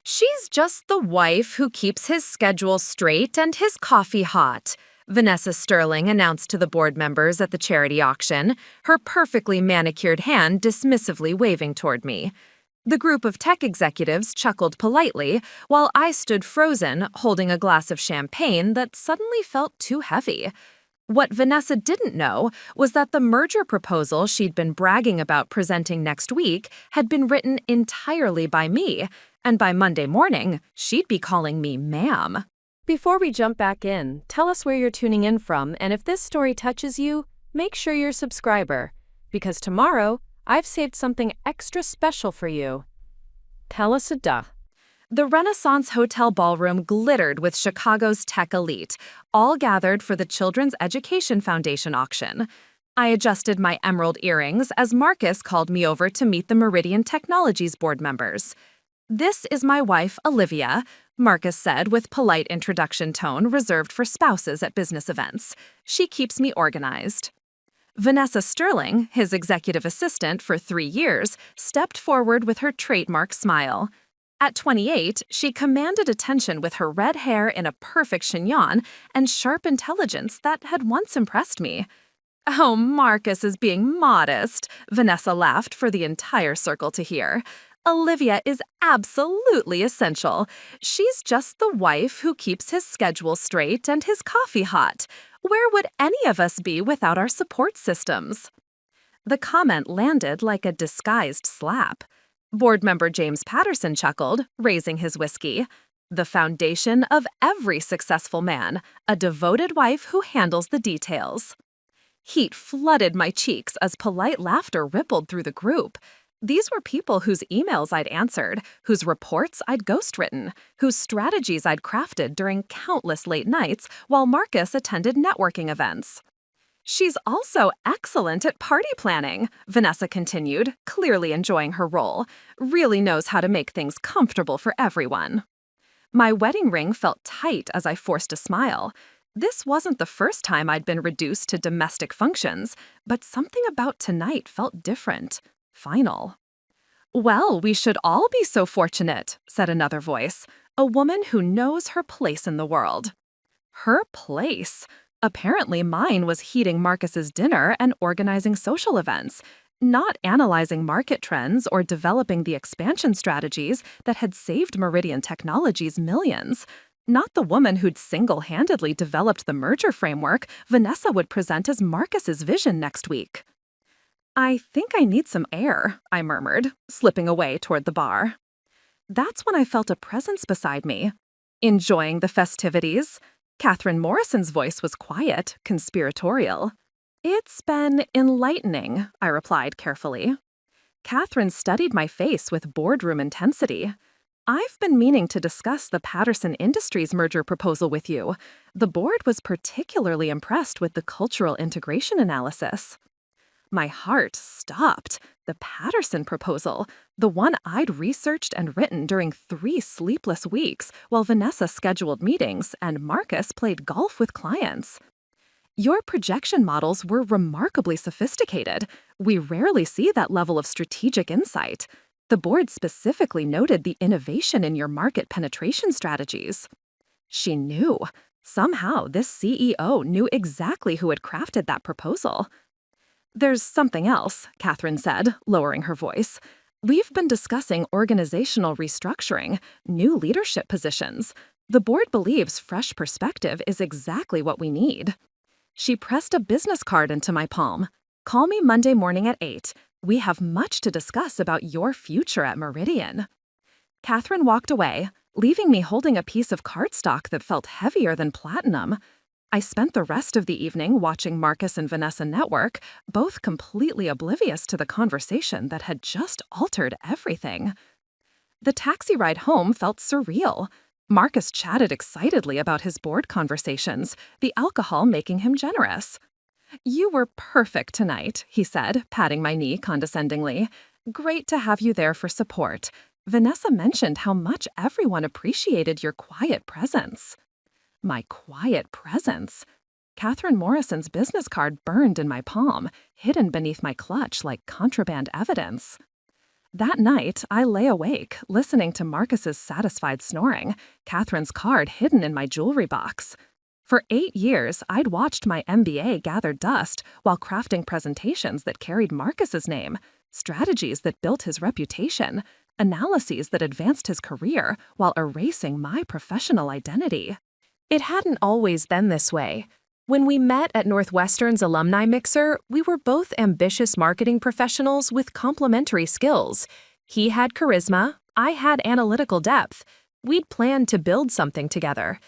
She's just the wife who keeps his schedule straight and his coffee hot, Vanessa Sterling announced to the board members at the charity auction, her perfectly manicured hand dismissively waving toward me. The group of tech executives chuckled politely, while I stood frozen, holding a glass of champagne that suddenly felt too heavy. What Vanessa didn't know was that the merger proposal she'd been bragging about presenting next week had been written entirely by me, and by Monday morning, she'd be calling me ma'am. Before we jump back in, tell us where you're tuning in from, and if this story touches you, make sure you're a subscriber, because tomorrow, I've saved something extra special for you. Tell us a duh. The Renaissance Hotel ballroom glittered with Chicago's tech elite, all gathered for the Children's Education Foundation auction. I adjusted my emerald earrings as Marcus called me over to meet the Meridian Technologies board members. "This is my wife, Olivia," Marcus said with polite introduction tone reserved for spouses at business events. "She keeps me organized." Vanessa Sterling, his executive assistant for 3 years, stepped forward with her trademark smile. At 28, she commanded attention with her red hair in a perfect chignon and sharp intelligence that had once impressed me. "Oh, Marcus is being modest," Vanessa laughed for the entire circle to hear. "Olivia is absolutely essential. She's just the wife who keeps his schedule straight and his coffee hot. Where would any of us be without our support systems?" The comment landed like a disguised slap. Board member James Patterson chuckled, raising his whiskey. "The foundation of every successful man, a devoted wife who handles the details." Heat flooded my cheeks as polite laughter rippled through the group. These were people whose emails I'd answered, whose reports I'd ghostwritten, whose strategies I'd crafted during countless late nights while Marcus attended networking events. "She's also excellent at party planning," Vanessa continued, clearly enjoying her role. "Really knows how to make things comfortable for everyone." My wedding ring felt tight as I forced a smile. This wasn't the first time I'd been reduced to domestic functions, but something about tonight felt different. Final. "Well, we should all be so fortunate," said another voice, a woman who knows her place in the world. Her place? Apparently mine was heating Marcus's dinner and organizing social events, not analyzing market trends or developing the expansion strategies that had saved Meridian Technologies millions. Not the woman who'd single-handedly developed the merger framework Vanessa would present as Marcus's vision next week. "I think I need some air," I murmured, slipping away toward the bar. That's when I felt a presence beside me. "Enjoying the festivities?" Catherine Morrison's voice was quiet, conspiratorial. "It's been enlightening," I replied carefully. Catherine studied my face with boardroom intensity. "I've been meaning to discuss the Patterson Industries merger proposal with you. The board was particularly impressed with the cultural integration analysis." My heart stopped. The Patterson proposal, the one I'd researched and written during 3 sleepless weeks while Vanessa scheduled meetings and Marcus played golf with clients. "Your projection models were remarkably sophisticated. We rarely see that level of strategic insight. The board specifically noted the innovation in your market penetration strategies." She knew. Somehow, this CEO knew exactly who had crafted that proposal. "There's something else," Catherine said, lowering her voice. "We've been discussing organizational restructuring, new leadership positions. The board believes fresh perspective is exactly what we need." She pressed a business card into my palm. "Call me Monday morning at 8. We have much to discuss about your future at Meridian." Catherine walked away, leaving me holding a piece of cardstock that felt heavier than platinum. I spent the rest of the evening watching Marcus and Vanessa network, both completely oblivious to the conversation that had just altered everything. The taxi ride home felt surreal. Marcus chatted excitedly about his board conversations, the alcohol making him generous. "You were perfect tonight," he said, patting my knee condescendingly. "Great to have you there for support. Vanessa mentioned how much everyone appreciated your quiet presence." My quiet presence. Catherine Morrison's business card burned in my palm, hidden beneath my clutch like contraband evidence. That night, I lay awake, listening to Marcus's satisfied snoring, Catherine's card hidden in my jewelry box. For 8 years, I'd watched my MBA gather dust while crafting presentations that carried Marcus's name, strategies that built his reputation, analyses that advanced his career while erasing my professional identity. It hadn't always been this way. When we met at Northwestern's Alumni Mixer, we were both ambitious marketing professionals with complementary skills. He had charisma, I had analytical depth. We'd planned to build something together.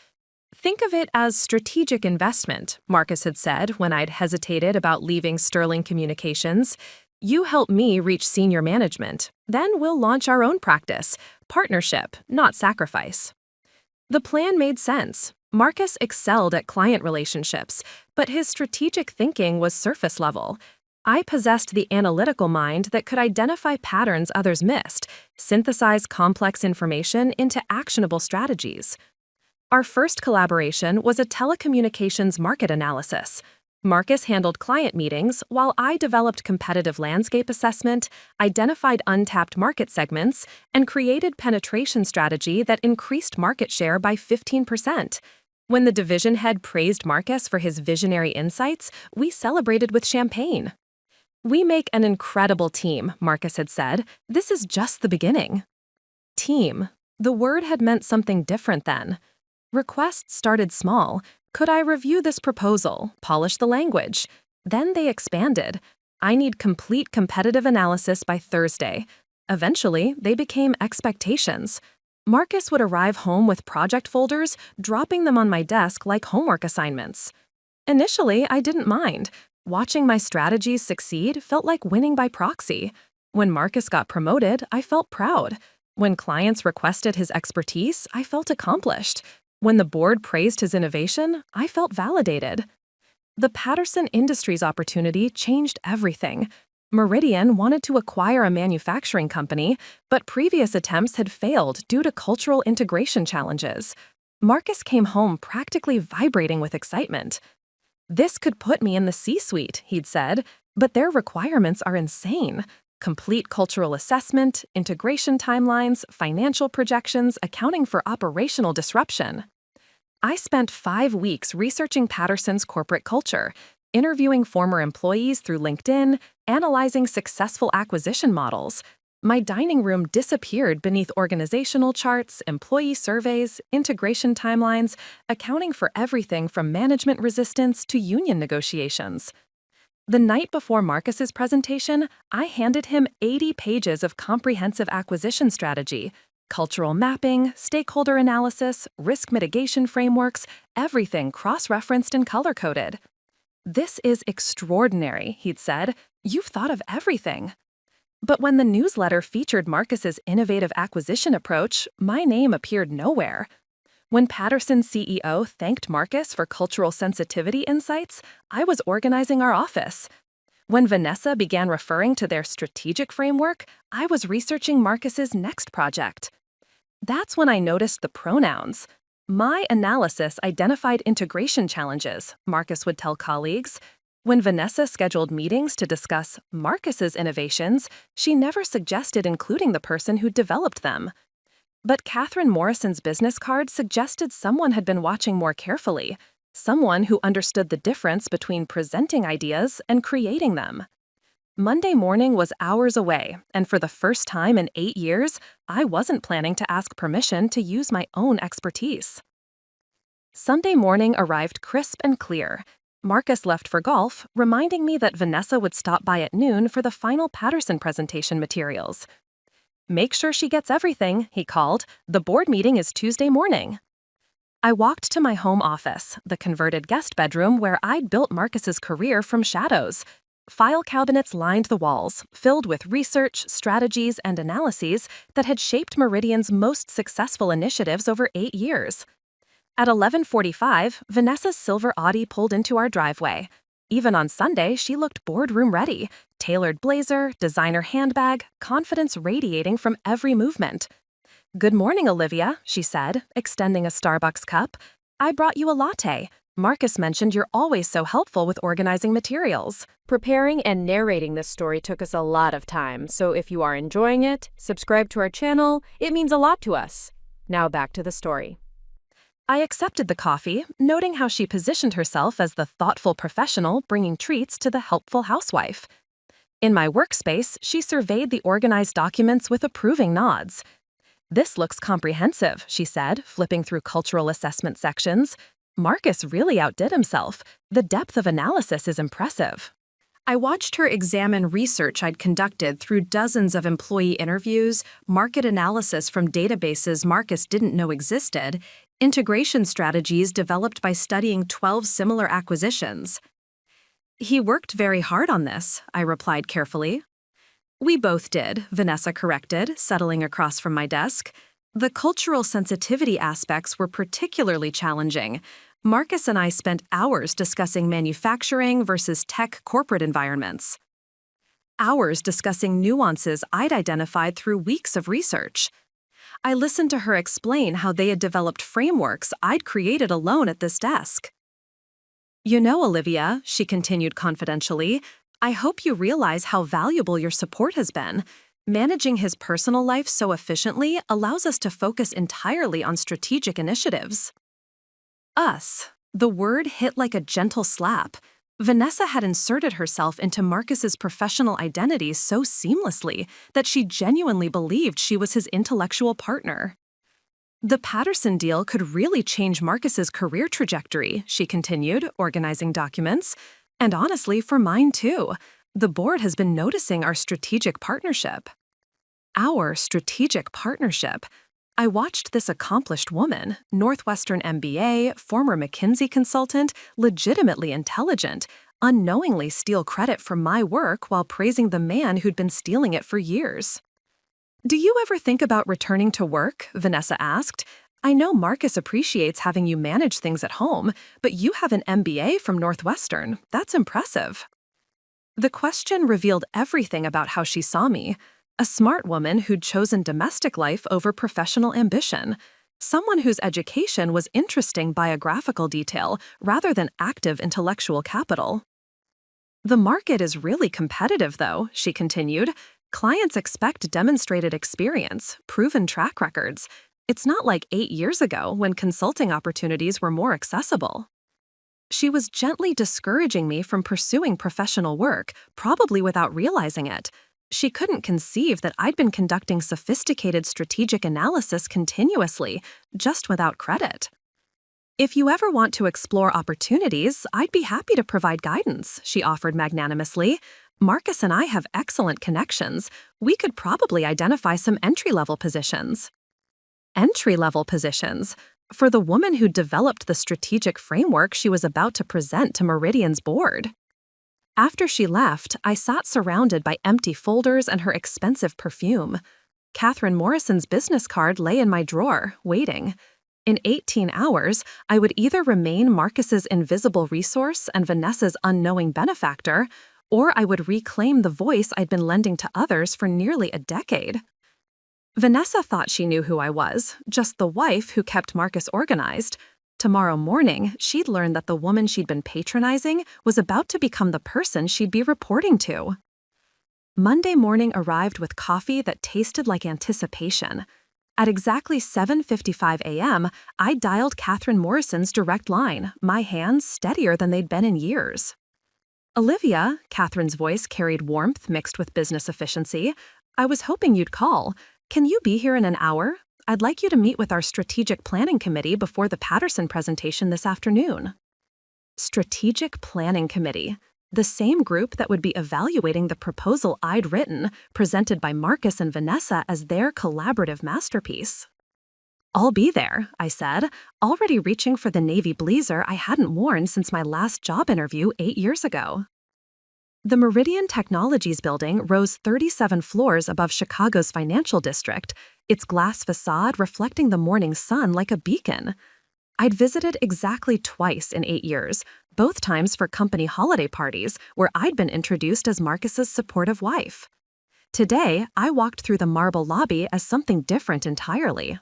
Think of it as strategic investment, Marcus had said when I'd hesitated about leaving Sterling Communications. You help me reach senior management. Then we'll launch our own practice. Partnership, not sacrifice. The plan made sense. Marcus excelled at client relationships, but his strategic thinking was surface level. I possessed the analytical mind that could identify patterns others missed, synthesize complex information into actionable strategies. Our first collaboration was a telecommunications market analysis. Marcus handled client meetings while I developed competitive landscape assessment, identified untapped market segments, and created penetration strategy that increased market share by 15%. When the division head praised Marcus for his visionary insights, we celebrated with champagne. "We make an incredible team," Marcus had said. "This is just the beginning." Team. The word had meant something different then. Requests started small. Could I review this proposal, polish the language? Then they expanded. I need complete competitive analysis by Thursday. Eventually, they became expectations. Marcus would arrive home with project folders, dropping them on my desk like homework assignments. Initially, I didn't mind. Watching my strategies succeed felt like winning by proxy. When Marcus got promoted, I felt proud. When clients requested his expertise, I felt accomplished. When the board praised his innovation, I felt validated. The Patterson Industries opportunity changed everything. Meridian wanted to acquire a manufacturing company, but previous attempts had failed due to cultural integration challenges. Marcus came home practically vibrating with excitement. "This could put me in the C-suite," he'd said, "but their requirements are insane. Complete cultural assessment, integration timelines, financial projections, accounting for operational disruption." I spent 5 weeks researching Patterson's corporate culture, interviewing former employees through LinkedIn, analyzing successful acquisition models. My dining room disappeared beneath organizational charts, employee surveys, integration timelines, accounting for everything from management resistance to union negotiations. The night before Marcus's presentation, I handed him 80 pages of comprehensive acquisition strategy, cultural mapping, stakeholder analysis, risk mitigation frameworks, everything cross-referenced and color-coded. "This is extraordinary," he'd said. "You've thought of everything." But when the newsletter featured Marcus's innovative acquisition approach, my name appeared nowhere. When Patterson's CEO thanked Marcus for cultural sensitivity insights, I was organizing our office. When Vanessa began referring to their strategic framework, I was researching Marcus's next project. That's when I noticed the pronouns. My analysis identified integration challenges, Marcus would tell colleagues. When Vanessa scheduled meetings to discuss Marcus's innovations, she never suggested including the person who developed them. But Catherine Morrison's business card suggested someone had been watching more carefully, someone who understood the difference between presenting ideas and creating them. Monday morning was hours away, and for the first time in 8 years, I wasn't planning to ask permission to use my own expertise. Sunday morning arrived crisp and clear. Marcus left for golf, reminding me that Vanessa would stop by at noon for the final Patterson presentation materials. "Make sure she gets everything," he called. "The board meeting is Tuesday morning." I walked to my home office, the converted guest bedroom where I'd built Marcus's career from shadows. File cabinets lined the walls, filled with research, strategies, and analyses that had shaped Meridian's most successful initiatives over 8 years. At 11:45, Vanessa's silver Audi pulled into our driveway. Even on Sunday, she looked boardroom ready. Tailored blazer, designer handbag, confidence radiating from every movement. "Good morning, Olivia," she said, extending a Starbucks cup. "I brought you a latte. Marcus mentioned you're always so helpful with organizing materials. Preparing and narrating this story took us a lot of time, so if you are enjoying it, subscribe to our channel. It means a lot to us. Now back to the story. I accepted the coffee, noting how she positioned herself as the thoughtful professional bringing treats to the helpful housewife. In my workspace, she surveyed the organized documents with approving nods. "This looks comprehensive," she said, flipping through cultural assessment sections. "Marcus really outdid himself. The depth of analysis is impressive." I watched her examine research I'd conducted through dozens of employee interviews, market analysis from databases Marcus didn't know existed, integration strategies developed by studying 12 similar acquisitions. "He worked very hard on this," I replied carefully. "We both did," Vanessa corrected, settling across from my desk. "The cultural sensitivity aspects were particularly challenging. Marcus and I spent hours discussing manufacturing versus tech corporate environments. Hours discussing nuances I'd identified through weeks of research. I listened to her explain how they had developed frameworks I'd created alone at this desk. "You know, Olivia," she continued confidentially, "I hope you realize how valuable your support has been. Managing his personal life so efficiently allows us to focus entirely on strategic initiatives." Us. The word hit like a gentle slap. Vanessa had inserted herself into Marcus's professional identity so seamlessly that she genuinely believed she was his intellectual partner. "The Patterson deal could really change Marcus's career trajectory," she continued, organizing documents. "And honestly, for mine too. The board has been noticing our strategic partnership." Our strategic partnership. I watched this accomplished woman, Northwestern MBA, former McKinsey consultant, legitimately intelligent, unknowingly steal credit for my work while praising the man who'd been stealing it for years. "Do you ever think about returning to work?" Vanessa asked. "I know Marcus appreciates having you manage things at home, but you have an MBA from Northwestern. That's impressive." The question revealed everything about how she saw me. A smart woman who'd chosen domestic life over professional ambition. Someone whose education was interesting biographical detail rather than active intellectual capital. "The market is really competitive, though," she continued. "Clients expect demonstrated experience, proven track records. It's not like 8 years ago when consulting opportunities were more accessible." She was gently discouraging me from pursuing professional work, probably without realizing it. She couldn't conceive that I'd been conducting sophisticated strategic analysis continuously, just without credit. "If you ever want to explore opportunities, I'd be happy to provide guidance," she offered magnanimously. "Marcus and I have excellent connections. We could probably identify some entry-level positions." Entry-level positions? For the woman who developed the strategic framework she was about to present to Meridian's board. After she left, I sat surrounded by empty folders and her expensive perfume. Catherine Morrison's business card lay in my drawer, waiting. In 18 hours, I would either remain Marcus's invisible resource and Vanessa's unknowing benefactor, or I would reclaim the voice I'd been lending to others for nearly a decade. Vanessa thought she knew who I was, just the wife who kept Marcus organized. Tomorrow morning, she'd learn that the woman she'd been patronizing was about to become the person she'd be reporting to. Monday morning arrived with coffee that tasted like anticipation. At exactly 7:55 a.m., I dialed Catherine Morrison's direct line, my hands steadier than they'd been in years. "Olivia," Catherine's voice carried warmth mixed with business efficiency, "I was hoping you'd call. Can you be here in an hour? I'd like you to meet with our strategic planning committee before the Patterson presentation this afternoon." Strategic Planning Committee. The same group that would be evaluating the proposal I'd written, presented by Marcus and Vanessa as their collaborative masterpiece. "I'll be there," I said, already reaching for the navy blazer I hadn't worn since my last job interview 8 years ago. The Meridian Technologies building rose 37 floors above Chicago's financial district, its glass facade reflecting the morning sun like a beacon. I'd visited exactly twice in 8 years, both times for company holiday parties where I'd been introduced as Marcus's supportive wife. Today, I walked through the marble lobby as something different entirely.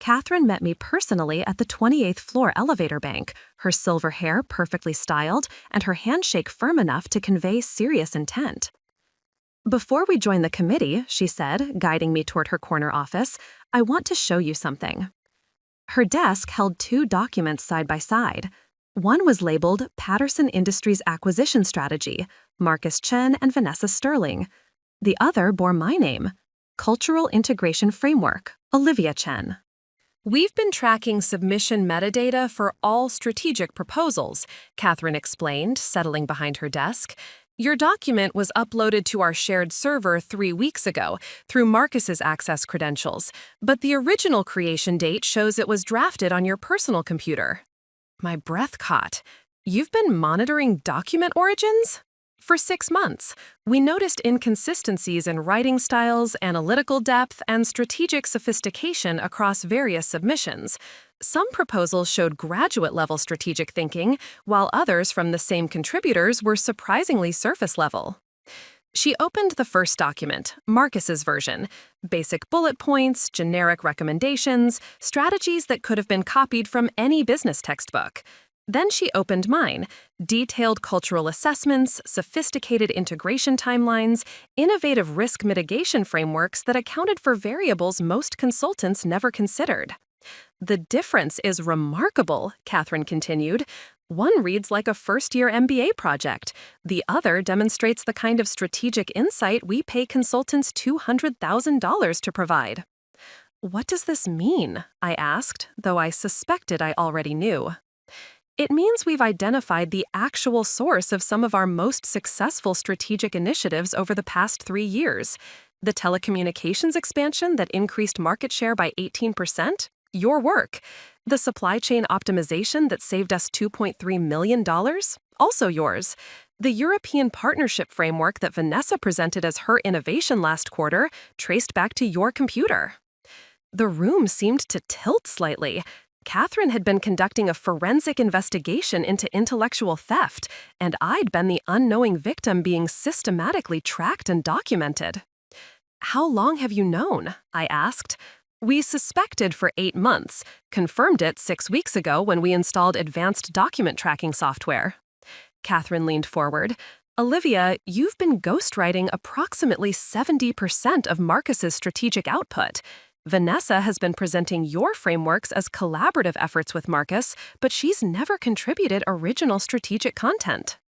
Catherine met me personally at the 28th floor elevator bank, her silver hair perfectly styled and her handshake firm enough to convey serious intent. "Before we join the committee," she said, guiding me toward her corner office, "I want to show you something." Her desk held two documents side by side. One was labeled Patterson Industries Acquisition Strategy, Marcus Chen and Vanessa Sterling. The other bore my name, Cultural Integration Framework, Olivia Chen. "We've been tracking submission metadata for all strategic proposals," Catherine explained, settling behind her desk. "Your document was uploaded to our shared server 3 weeks ago through Marcus's access credentials, but the original creation date shows it was drafted on your personal computer." My breath caught. "You've been monitoring document origins?" "For 6 months. We noticed inconsistencies in writing styles, analytical depth, and strategic sophistication across various submissions. Some proposals showed graduate-level strategic thinking, while others from the same contributors were surprisingly surface-level." She opened the first document, Marcus's version. Basic bullet points, generic recommendations, strategies that could have been copied from any business textbook. Then she opened mine, detailed cultural assessments, sophisticated integration timelines, innovative risk mitigation frameworks that accounted for variables most consultants never considered. "The difference is remarkable," Catherine continued. "One reads like a first-year MBA project. The other demonstrates the kind of strategic insight we pay consultants $200,000 to provide." "What does this mean?" I asked, though I suspected I already knew. "It means we've identified the actual source of some of our most successful strategic initiatives over the past 3 years. The telecommunications expansion that increased market share by 18%? Your work. The supply chain optimization that saved us $2.3 million? Also yours. The European partnership framework that Vanessa presented as her innovation last quarter, traced back to your computer." The room seemed to tilt slightly. Catherine had been conducting a forensic investigation into intellectual theft, and I'd been the unknowing victim being systematically tracked and documented. "How long have you known?" I asked. "We suspected for 8 months, confirmed it 6 weeks ago when we installed advanced document tracking software." Catherine leaned forward. "Olivia, you've been ghostwriting approximately 70% of Marcus's strategic output. Vanessa has been presenting your frameworks as collaborative efforts with Marcus, but she's never contributed original strategic content."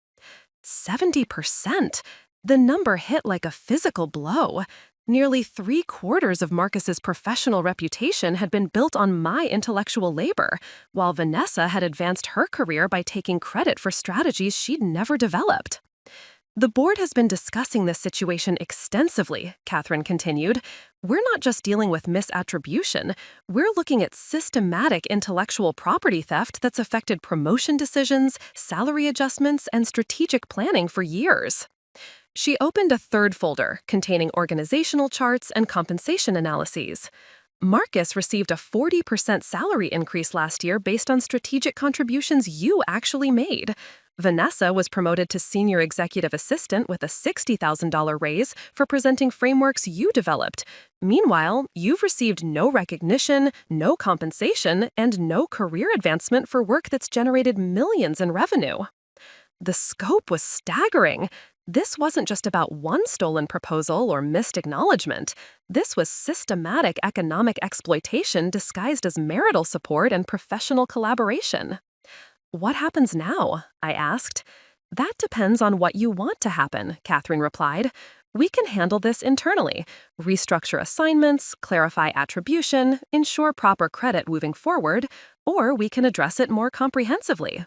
70%? The number hit like a physical blow. Nearly 3/4 of Marcus's professional reputation had been built on my intellectual labor, while Vanessa had advanced her career by taking credit for strategies she'd never developed. "The board has been discussing this situation extensively," Catherine continued. "We're not just dealing with misattribution. We're looking at systematic intellectual property theft that's affected promotion decisions, salary adjustments, and strategic planning for years." She opened a third folder containing organizational charts and compensation analyses. "Marcus received a 40% salary increase last year based on strategic contributions you actually made. Vanessa was promoted to senior executive assistant with a $60,000 raise for presenting frameworks you developed. Meanwhile, you've received no recognition, no compensation, and no career advancement for work that's generated millions in revenue." The scope was staggering. This wasn't just about one stolen proposal or missed acknowledgement. This was systematic economic exploitation disguised as marital support and professional collaboration. "What happens now?" I asked. "That depends on what you want to happen," Catherine replied. "We can handle this internally, restructure assignments, clarify attribution, ensure proper credit moving forward, or we can address it more comprehensively."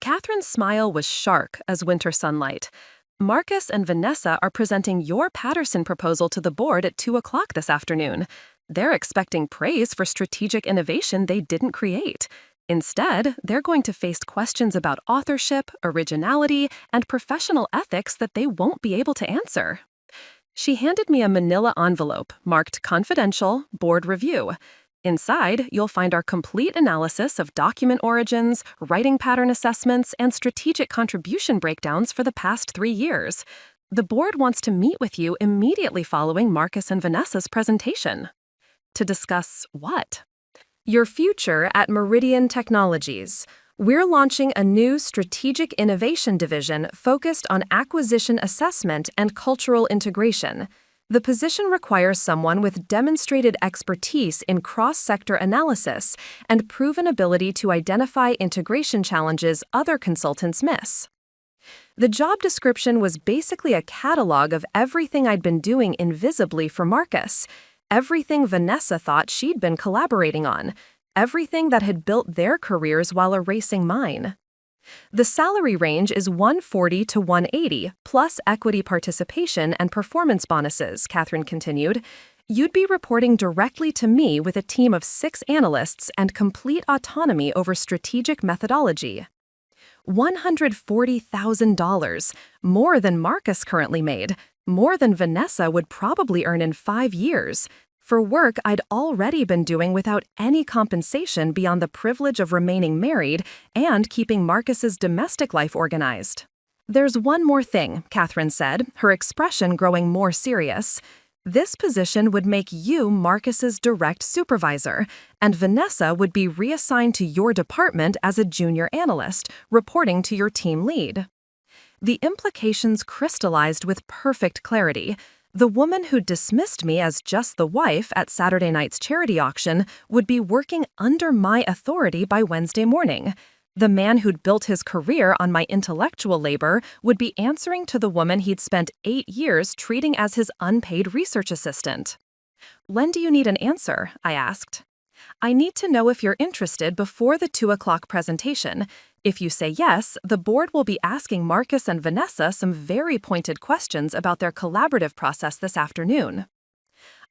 Catherine's smile was sharp as winter sunlight. "Marcus and Vanessa are presenting your Patterson proposal to the board at 2 o'clock this afternoon. They're expecting praise for strategic innovation they didn't create. Instead, they're going to face questions about authorship, originality, and professional ethics that they won't be able to answer." She handed me a manila envelope marked Confidential Board Review. Inside, you'll find our complete analysis of document origins, writing pattern assessments, and strategic contribution breakdowns for the past 3 years. The board wants to meet with you immediately following Marcus and Vanessa's presentation. To discuss what? Your future at Meridian Technologies. We're launching a new strategic innovation division focused on acquisition assessment and cultural integration. The position requires someone with demonstrated expertise in cross-sector analysis and proven ability to identify integration challenges other consultants miss. The job description was basically a catalog of everything I'd been doing invisibly for Marcus, everything Vanessa thought she'd been collaborating on, everything that had built their careers while erasing mine. The salary range is $140 to $180, plus equity participation and performance bonuses, Catherine continued. You'd be reporting directly to me with a team of 6 analysts and complete autonomy over strategic methodology. $140,000, more than Marcus currently made, more than Vanessa would probably earn in 5 years, for work I'd already been doing without any compensation beyond the privilege of remaining married and keeping Marcus's domestic life organized. There's one more thing, Catherine said, her expression growing more serious. This position would make you Marcus's direct supervisor, and Vanessa would be reassigned to your department as a junior analyst, reporting to your team lead. The implications crystallized with perfect clarity. The woman who dismissed me as just the wife at Saturday night's charity auction would be working under my authority by Wednesday morning. The man who'd built his career on my intellectual labor would be answering to the woman he'd spent 8 years treating as his unpaid research assistant. When do you need an answer? I asked. I need to know if you're interested before the 2 o'clock presentation. If you say yes, the board will be asking Marcus and Vanessa some very pointed questions about their collaborative process this afternoon.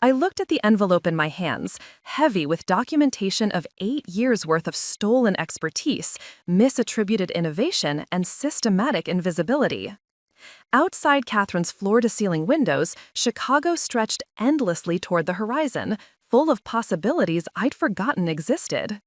I looked at the envelope in my hands, heavy with documentation of 8 years' worth of stolen expertise, misattributed innovation, and systematic invisibility. Outside Catherine's floor-to-ceiling windows, Chicago stretched endlessly toward the horizon, full of possibilities I'd forgotten existed.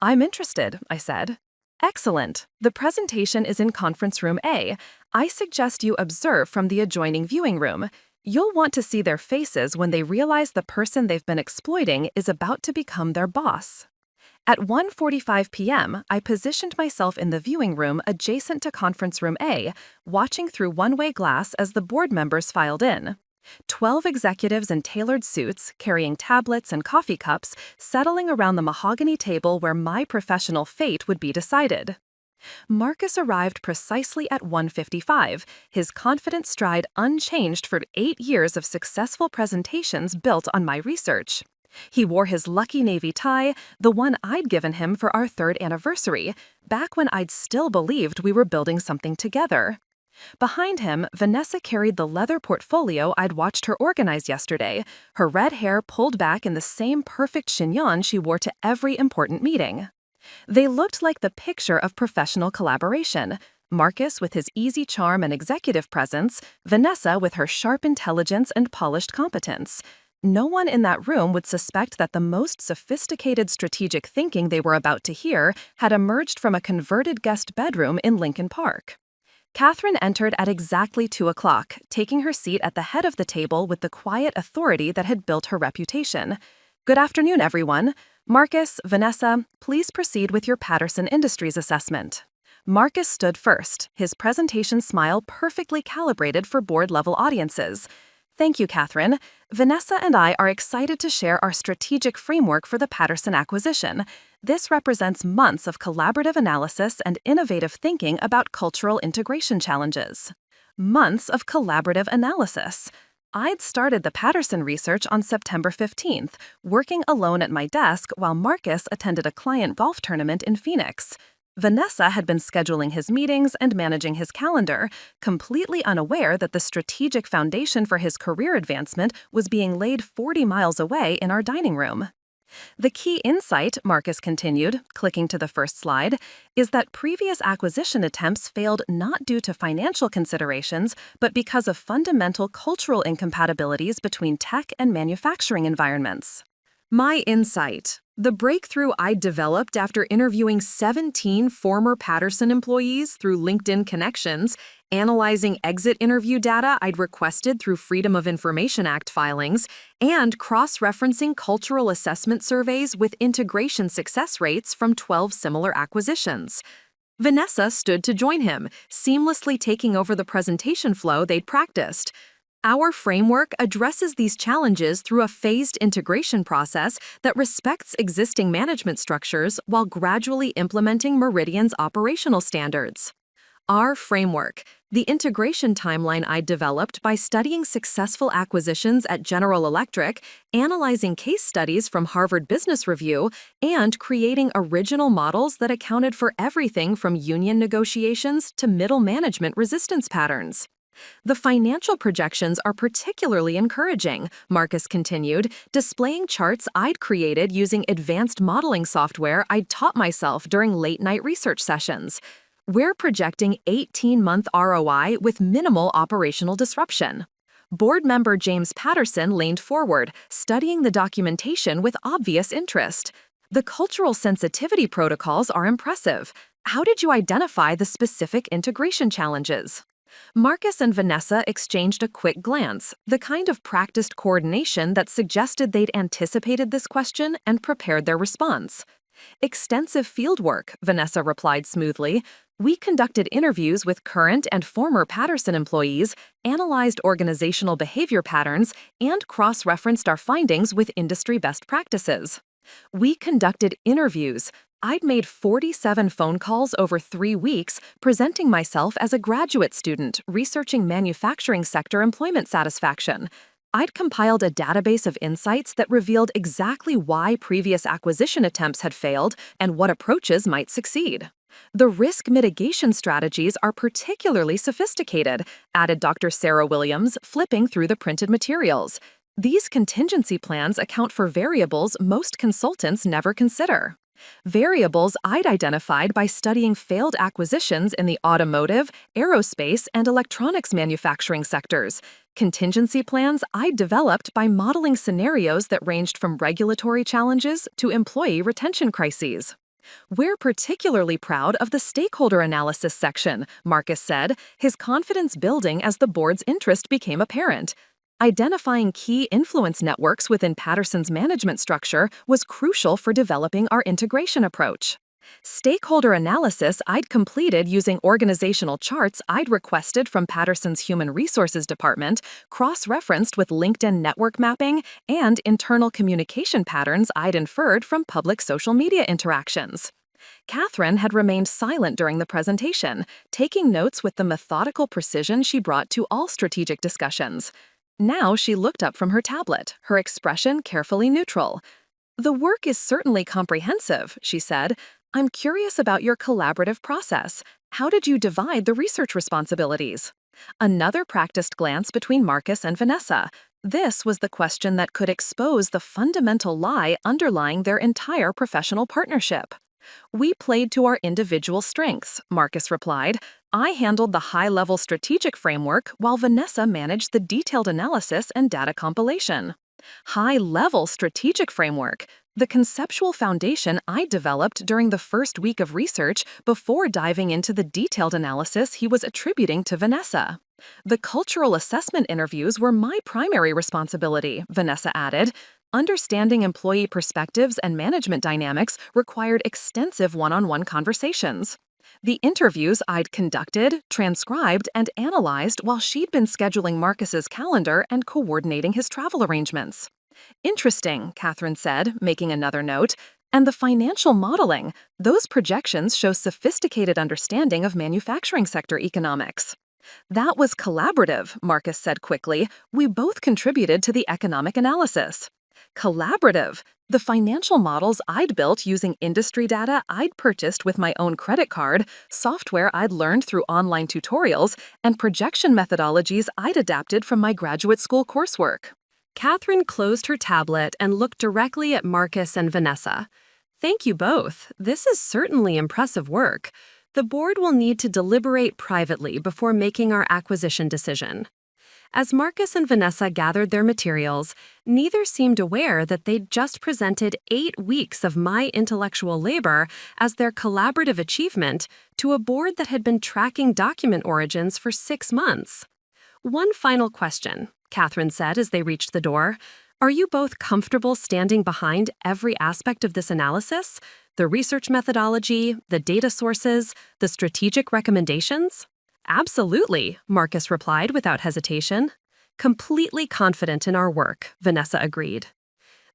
I'm interested, I said. Excellent. The presentation is in Conference Room A. I suggest you observe from the adjoining viewing room. You'll want to see their faces when they realize the person they've been exploiting is about to become their boss. At 1:45 p.m., I positioned myself in the viewing room adjacent to Conference Room A, watching through one-way glass as the board members filed in. 12 executives in tailored suits, carrying tablets and coffee cups, settling around the mahogany table where my professional fate would be decided. Marcus arrived precisely at 1:55, his confident stride unchanged for 8 years of successful presentations built on my research. He wore his lucky navy tie, the one I'd given him for our 3rd anniversary, back when I'd still believed we were building something together. Behind him, Vanessa carried the leather portfolio I'd watched her organize yesterday, her red hair pulled back in the same perfect chignon she wore to every important meeting. They looked like the picture of professional collaboration, Marcus with his easy charm and executive presence, Vanessa with her sharp intelligence and polished competence. No one in that room would suspect that the most sophisticated strategic thinking they were about to hear had emerged from a converted guest bedroom in Lincoln Park. Catherine entered at exactly 2 o'clock, taking her seat at the head of the table with the quiet authority that had built her reputation. Good afternoon, everyone. Marcus, Vanessa, please proceed with your Patterson Industries assessment. Marcus stood first, his presentation smile perfectly calibrated for board-level audiences. Thank you, Catherine. Vanessa and I are excited to share our strategic framework for the Patterson acquisition. This represents months of collaborative analysis and innovative thinking about cultural integration challenges. Months of collaborative analysis. I'd started the Patterson research on September 15th, working alone at my desk while Marcus attended a client golf tournament in Phoenix. Vanessa had been scheduling his meetings and managing his calendar, completely unaware that the strategic foundation for his career advancement was being laid 40 miles away in our dining room. The key insight, Marcus continued, clicking to the first slide, is that previous acquisition attempts failed not due to financial considerations, but because of fundamental cultural incompatibilities between tech and manufacturing environments. My insight. The breakthrough I developed after interviewing 17 former Patterson employees through LinkedIn connections analyzing exit interview data I'd requested through Freedom of Information Act filings, and cross-referencing cultural assessment surveys with integration success rates from 12 similar acquisitions. Vanessa stood to join him, seamlessly taking over the presentation flow they'd practiced. Our framework addresses these challenges through a phased integration process that respects existing management structures while gradually implementing Meridian's operational standards. Our framework, the integration timeline I developed by studying successful acquisitions at General Electric, analyzing case studies from Harvard Business Review, and creating original models that accounted for everything from union negotiations to middle management resistance patterns. The financial projections are particularly encouraging, Marcus continued, displaying charts I'd created using advanced modeling software I'd taught myself during late-night research sessions. We're projecting 18-month ROI with minimal operational disruption. Board member James Patterson leaned forward, studying the documentation with obvious interest. The cultural sensitivity protocols are impressive. How did you identify the specific integration challenges? Marcus and Vanessa exchanged a quick glance, the kind of practiced coordination that suggested they'd anticipated this question and prepared their response. Extensive fieldwork, Vanessa replied smoothly. We conducted interviews with current and former Patterson employees, analyzed organizational behavior patterns, and cross-referenced our findings with industry best practices. We conducted interviews. I'd made 47 phone calls over 3 weeks, presenting myself as a graduate student researching manufacturing sector employment satisfaction. I'd compiled a database of insights that revealed exactly why previous acquisition attempts had failed and what approaches might succeed. The risk mitigation strategies are particularly sophisticated, added Dr. Sarah Williams, flipping through the printed materials. These contingency plans account for variables most consultants never consider. Variables I'd identified by studying failed acquisitions in the automotive, aerospace, and electronics manufacturing sectors. Contingency plans I'd developed by modeling scenarios that ranged from regulatory challenges to employee retention crises. We're particularly proud of the stakeholder analysis section, Marcus said, his confidence building as the board's interest became apparent. Identifying key influence networks within Patterson's management structure was crucial for developing our integration approach. Stakeholder analysis I'd completed using organizational charts I'd requested from Patterson's Human Resources Department, cross-referenced with LinkedIn network mapping, and internal communication patterns I'd inferred from public social media interactions. Catherine had remained silent during the presentation, taking notes with the methodical precision she brought to all strategic discussions. Now she looked up from her tablet, her expression carefully neutral. "The work is certainly comprehensive," she said. "I'm curious about your collaborative process. How did you divide the research responsibilities?" Another practiced glance between Marcus and Vanessa. This was the question that could expose the fundamental lie underlying their entire professional partnership. "We played to our individual strengths," Marcus replied. "I handled the high-level strategic framework while Vanessa managed the detailed analysis and data compilation." High-level strategic framework, the conceptual foundation I developed during the first week of research before diving into the detailed analysis he was attributing to Vanessa. "The cultural assessment interviews were my primary responsibility," Vanessa added. "Understanding employee perspectives and management dynamics required extensive one-on-one conversations. The interviews I'd conducted, transcribed, and analyzed while she'd been scheduling Marcus's calendar and coordinating his travel arrangements." "Interesting," Catherine said, making another note. "And the financial modeling, those projections show sophisticated understanding of manufacturing sector economics." "That was collaborative," Marcus said quickly. "We both contributed to the economic analysis." Collaborative. The financial models I'd built using industry data I'd purchased with my own credit card, software I'd learned through online tutorials, and projection methodologies I'd adapted from my graduate school coursework. Catherine closed her tablet and looked directly at Marcus and Vanessa. "Thank you both. This is certainly impressive work. The board will need to deliberate privately before making our acquisition decision." As Marcus and Vanessa gathered their materials, neither seemed aware that they'd just presented 8 weeks of my intellectual labor as their collaborative achievement to a board that had been tracking document origins for 6 months. "One final question," Catherine said as they reached the door. "Are you both comfortable standing behind every aspect of this analysis? The research methodology, the data sources, the strategic recommendations?" "Absolutely," Marcus replied without hesitation. "Completely confident in our work," Vanessa agreed.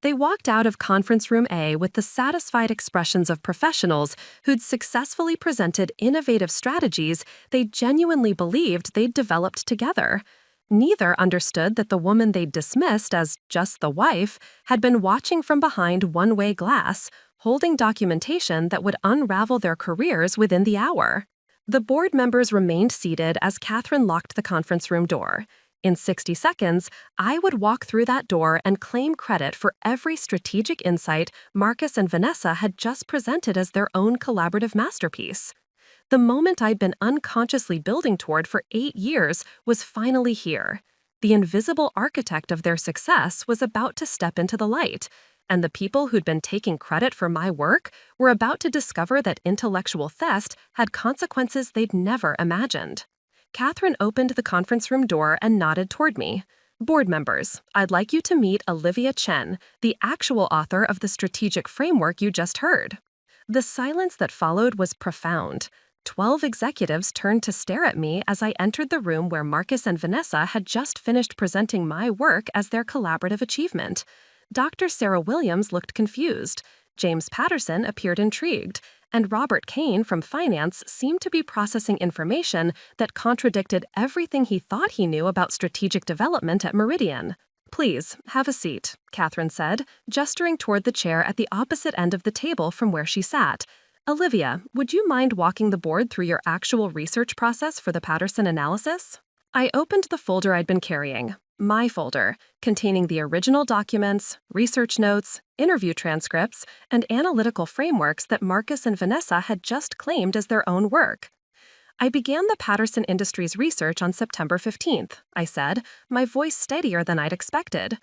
They walked out of Conference Room A with the satisfied expressions of professionals who'd successfully presented innovative strategies they genuinely believed they'd developed together. Neither understood that the woman they'd dismissed as just the wife had been watching from behind one-way glass, holding documentation that would unravel their careers within the hour. The board members remained seated as Catherine locked the conference room door. In 60 seconds, I would walk through that door and claim credit for every strategic insight Marcus and Vanessa had just presented as their own collaborative masterpiece. The moment I'd been unconsciously building toward for 8 years was finally here. The invisible architect of their success was about to step into the light, and the people who'd been taking credit for my work were about to discover that intellectual theft had consequences they'd never imagined. Catherine opened the conference room door and nodded toward me. "Board members, I'd like you to meet Olivia Chen, the actual author of the strategic framework you just heard." The silence that followed was profound. 12 executives turned to stare at me as I entered the room where Marcus and Vanessa had just finished presenting my work as their collaborative achievement. Dr. Sarah Williams looked confused, James Patterson appeared intrigued, and Robert Kane from finance seemed to be processing information that contradicted everything he thought he knew about strategic development at Meridian. "Please, have a seat," Catherine said, gesturing toward the chair at the opposite end of the table from where she sat. "Olivia, would you mind walking the board through your actual research process for the Patterson analysis?" I opened the folder I'd been carrying. My folder, containing the original documents, research notes, interview transcripts, and analytical frameworks that Marcus and Vanessa had just claimed as their own work. "I began the Patterson Industries research on September 15th, I said, my voice steadier than I'd expected.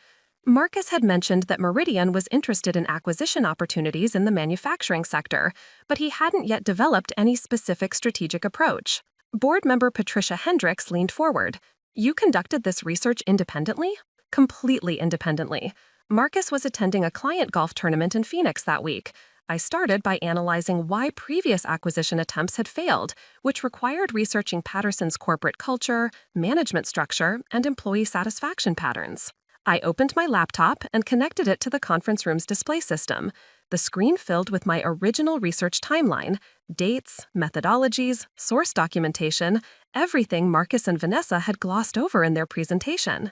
Marcus had mentioned that Meridian was interested in acquisition opportunities in the manufacturing sector, but he hadn't yet developed any specific strategic approach. Board member Patricia Hendricks leaned forward. "You conducted this research independently?" "Completely independently. Marcus was attending a client golf tournament in Phoenix that week. I started by analyzing why previous acquisition attempts had failed, which required researching Patterson's corporate culture, management structure, and employee satisfaction patterns. I opened my laptop and connected it to the conference room's display system. The screen filled with my original research timeline, dates, methodologies, source documentation, everything Marcus and Vanessa had glossed over in their presentation.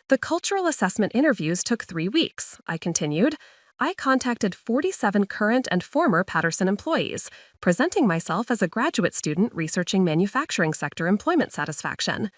The cultural assessment interviews took 3 weeks, I continued. I contacted 47 current and former Patterson employees, presenting myself as a graduate student researching manufacturing sector employment satisfaction.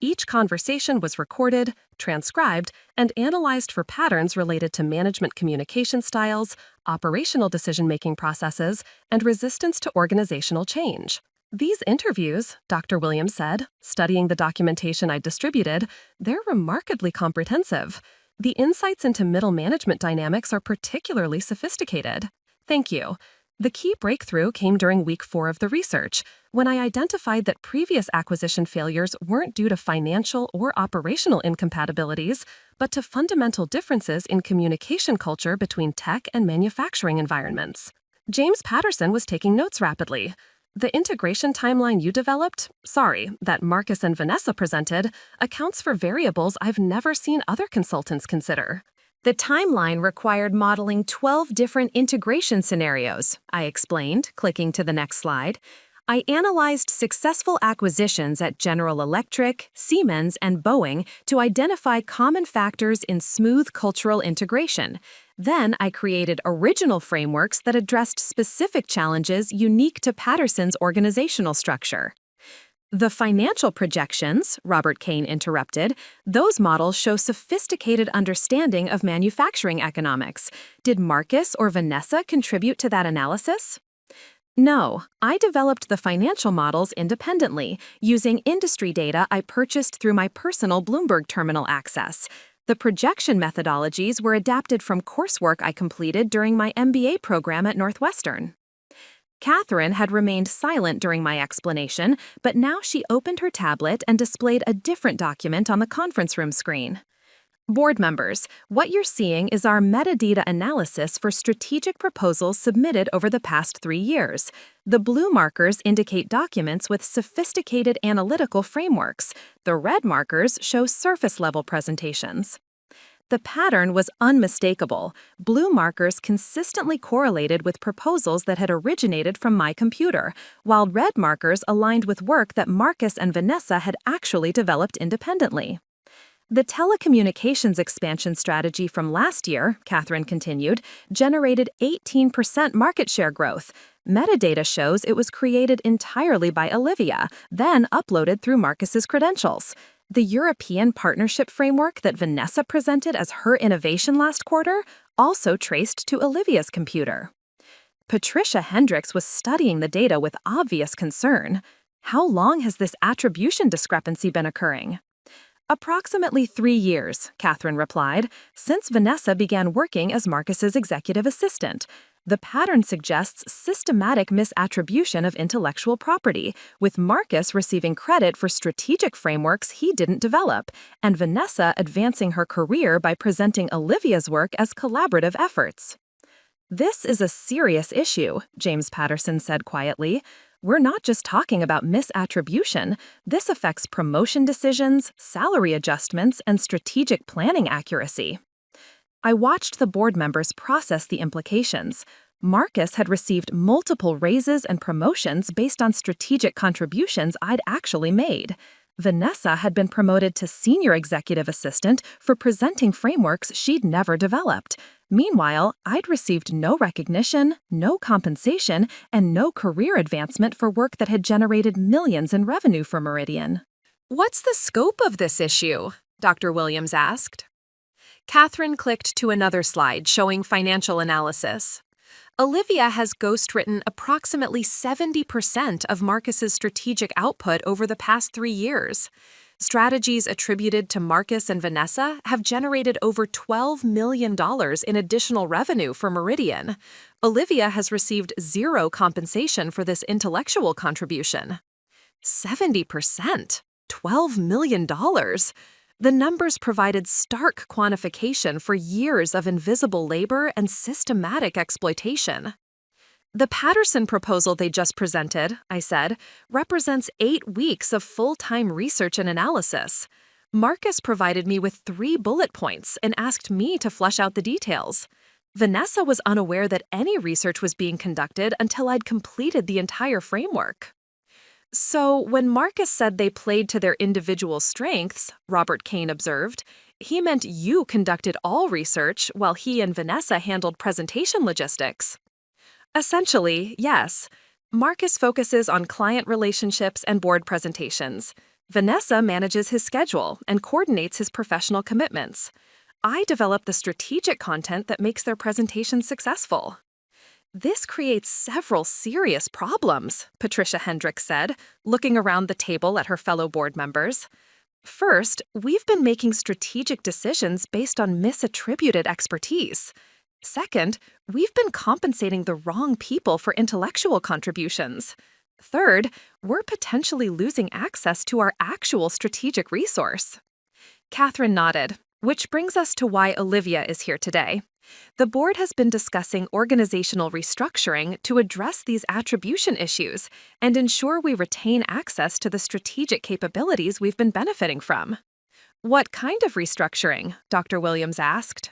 Each conversation was recorded, transcribed, and analyzed for patterns related to management communication styles, operational decision-making processes, and resistance to organizational change. "These interviews," Dr. Williams said, studying the documentation I distributed, "they're remarkably comprehensive. The insights into middle management dynamics are particularly sophisticated." "Thank you." The key breakthrough came during week 4 of the research, when I identified that previous acquisition failures weren't due to financial or operational incompatibilities, but to fundamental differences in communication culture between tech and manufacturing environments. James Patterson was taking notes rapidly. "The integration timeline you developed, that Marcus and Vanessa presented, accounts for variables I've never seen other consultants consider." "The timeline required modeling 12 different integration scenarios," I explained, clicking to the next slide. "I analyzed successful acquisitions at General Electric, Siemens, and Boeing to identify common factors in smooth cultural integration. Then I created original frameworks that addressed specific challenges unique to Patterson's organizational structure." "The financial projections," Robert Kane interrupted, "those models show sophisticated understanding of manufacturing economics. Did Marcus or Vanessa contribute to that analysis?" No, I developed the financial models independently, using industry data I purchased through my personal Bloomberg terminal access. The projection methodologies were adapted from coursework I completed during my MBA program at Northwestern. Catherine had remained silent during my explanation, but now she opened her tablet and displayed a different document on the conference room screen. Board members, what you're seeing is our metadata analysis for strategic proposals submitted over the past 3 years. The blue markers indicate documents with sophisticated analytical frameworks. The red markers show surface-level presentations. The pattern was unmistakable. Blue markers consistently correlated with proposals that had originated from my computer, while red markers aligned with work that Marcus and Vanessa had actually developed independently. The telecommunications expansion strategy from last year, Catherine continued, generated 18% market share growth. Metadata shows it was created entirely by Olivia, then uploaded through Marcus's credentials. The European partnership framework that Vanessa presented as her innovation last quarter also traced to Olivia's computer. Patricia Hendricks was studying the data with obvious concern. How long has this attribution discrepancy been occurring? Approximately 3 years, Catherine replied, since Vanessa began working as Marcus's executive assistant. The pattern suggests systematic misattribution of intellectual property, with Marcus receiving credit for strategic frameworks he didn't develop, and Vanessa advancing her career by presenting Olivia's work as collaborative efforts. This is a serious issue, James Patterson said quietly. We're not just talking about misattribution. This affects promotion decisions, salary adjustments, and strategic planning accuracy. I watched the board members process the implications. Marcus had received multiple raises and promotions based on strategic contributions I'd actually made. Vanessa had been promoted to senior executive assistant for presenting frameworks she'd never developed. Meanwhile, I'd received no recognition, no compensation, and no career advancement for work that had generated millions in revenue for Meridian. What's the scope of this issue? Dr. Williams asked. Catherine clicked to another slide showing financial analysis. Olivia has ghostwritten approximately 70% of Marcus's strategic output over the past 3 years. Strategies attributed to Marcus and Vanessa have generated over $12 million in additional revenue for Meridian. Olivia has received zero compensation for this intellectual contribution. 70%? $12 million? The numbers provided stark quantification for years of invisible labor and systematic exploitation. The Patterson proposal they just presented, I said, represents 8 weeks of full-time research and analysis. Marcus provided me with 3 bullet points and asked me to flesh out the details. Vanessa was unaware that any research was being conducted until I'd completed the entire framework. So, when Marcus said they played to their individual strengths, Robert Kane observed, he meant you conducted all research while he and Vanessa handled presentation logistics. Essentially, yes. Marcus focuses on client relationships and board presentations. Vanessa manages his schedule and coordinates his professional commitments. I develop the strategic content that makes their presentations successful. This creates several serious problems, Patricia Hendricks said, looking around the table at her fellow board members. First, we've been making strategic decisions based on misattributed expertise. Second, we've been compensating the wrong people for intellectual contributions. Third, we're potentially losing access to our actual strategic resource. Catherine nodded, which brings us to why Olivia is here today. The board has been discussing organizational restructuring to address these attribution issues and ensure we retain access to the strategic capabilities we've been benefiting from. What kind of restructuring? Dr. Williams asked.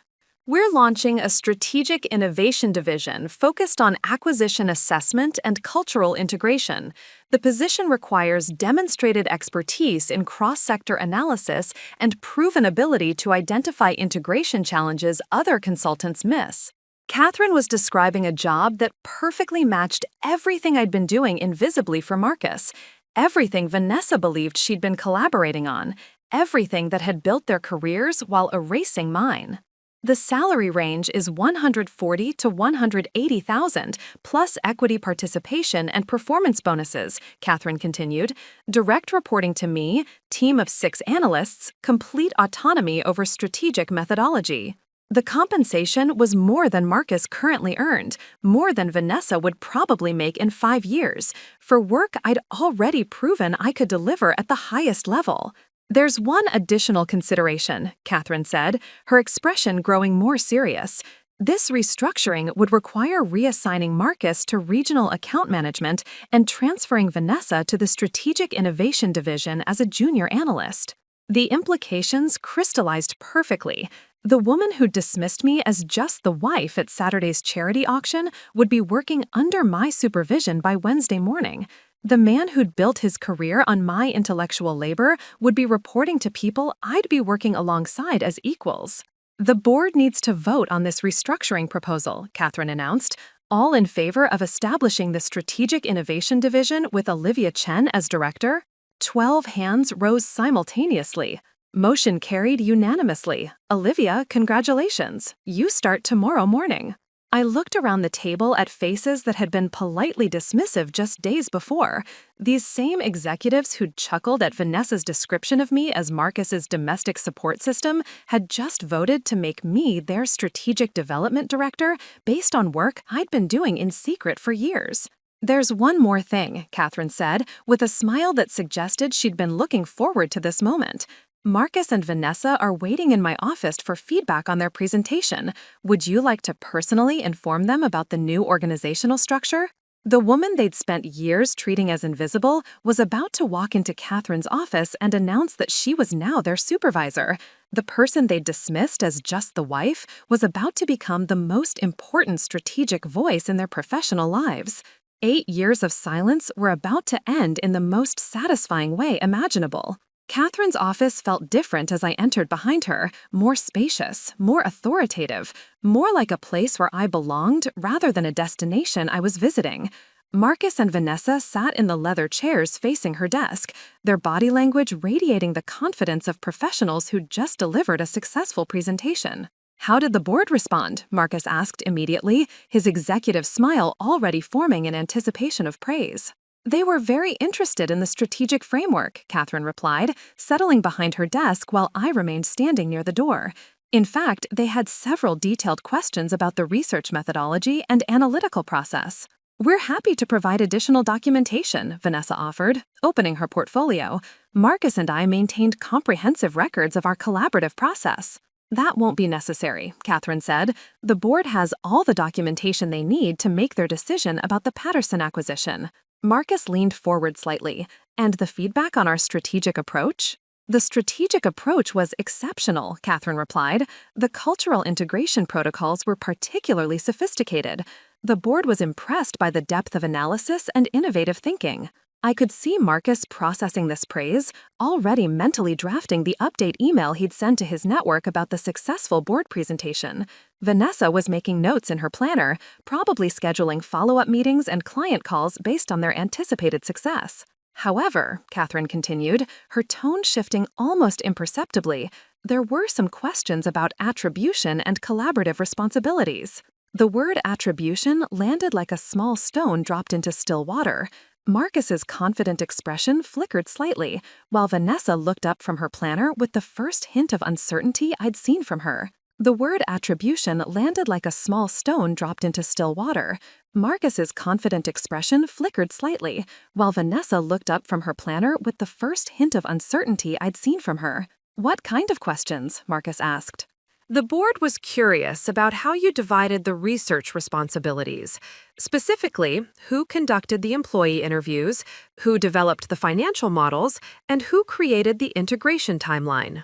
We're launching a strategic innovation division focused on acquisition assessment and cultural integration. The position requires demonstrated expertise in cross-sector analysis and proven ability to identify integration challenges other consultants miss. Catherine was describing a job that perfectly matched everything I'd been doing invisibly for Marcus, everything Vanessa believed she'd been collaborating on, everything that had built their careers while erasing mine. The salary range is $140,000 to $180,000, plus equity participation and performance bonuses, Catherine continued. Direct reporting to me, team of 6 analysts, complete autonomy over strategic methodology. The compensation was more than Marcus currently earned, more than Vanessa would probably make in 5 years, for work I'd already proven I could deliver at the highest level. There's one additional consideration, Catherine said, her expression growing more serious. This restructuring would require reassigning Marcus to regional account management and transferring Vanessa to the Strategic Innovation Division as a junior analyst. The implications crystallized perfectly. The woman who dismissed me as just the wife at Saturday's charity auction would be working under my supervision by Wednesday morning. The man who'd built his career on my intellectual labor would be reporting to people I'd be working alongside as equals. The board needs to vote on this restructuring proposal, Catherine announced, all in favor of establishing the Strategic Innovation Division with Olivia Chen as director. 12 hands rose simultaneously. Motion carried unanimously. Olivia, congratulations. You start tomorrow morning. I looked around the table at faces that had been politely dismissive just days before. These same executives who'd chuckled at Vanessa's description of me as Marcus's domestic support system had just voted to make me their strategic development director based on work I'd been doing in secret for years. There's one more thing, Catherine said, with a smile that suggested she'd been looking forward to this moment. Marcus and Vanessa are waiting in my office for feedback on their presentation. Would you like to personally inform them about the new organizational structure? The woman they'd spent years treating as invisible was about to walk into Catherine's office and announce that she was now their supervisor. The person they'd dismissed as just the wife was about to become the most important strategic voice in their professional lives. 8 years of silence were about to end in the most satisfying way imaginable. Catherine's office felt different as I entered behind her, more spacious, more authoritative, more like a place where I belonged rather than a destination I was visiting. Marcus and Vanessa sat in the leather chairs facing her desk, their body language radiating the confidence of professionals who'd just delivered a successful presentation. How did the board respond? Marcus asked immediately, his executive smile already forming in anticipation of praise. They were very interested in the strategic framework, Catherine replied, settling behind her desk while I remained standing near the door. In fact, they had several detailed questions about the research methodology and analytical process. We're happy to provide additional documentation, Vanessa offered, opening her portfolio. Marcus and I maintained comprehensive records of our collaborative process. That won't be necessary, Catherine said. The board has all the documentation they need to make their decision about the Patterson acquisition. Marcus leaned forward slightly. And the feedback on our strategic approach? The strategic approach was exceptional, Catherine replied. The cultural integration protocols were particularly sophisticated. The board was impressed by the depth of analysis and innovative thinking. I could see Marcus processing this praise, already mentally drafting the update email he'd send to his network about the successful board presentation. Vanessa was making notes in her planner, probably scheduling follow-up meetings and client calls based on their anticipated success. However, Catherine continued, her tone shifting almost imperceptibly, there were some questions about attribution and collaborative responsibilities. The word attribution landed like a small stone dropped into still water. Marcus's confident expression flickered slightly, while Vanessa looked up from her planner with the first hint of uncertainty I'd seen from her. The word attribution landed like a small stone dropped into still water. Marcus's confident expression flickered slightly, while Vanessa looked up from her planner with the first hint of uncertainty I'd seen from her. What kind of questions? Marcus asked. The board was curious about how you divided the research responsibilities. Specifically, who conducted the employee interviews, who developed the financial models, and who created the integration timeline.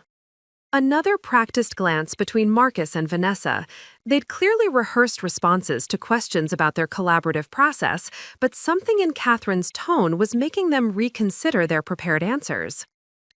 Another practiced glance between Marcus and Vanessa. They'd clearly rehearsed responses to questions about their collaborative process, but something in Catherine's tone was making them reconsider their prepared answers.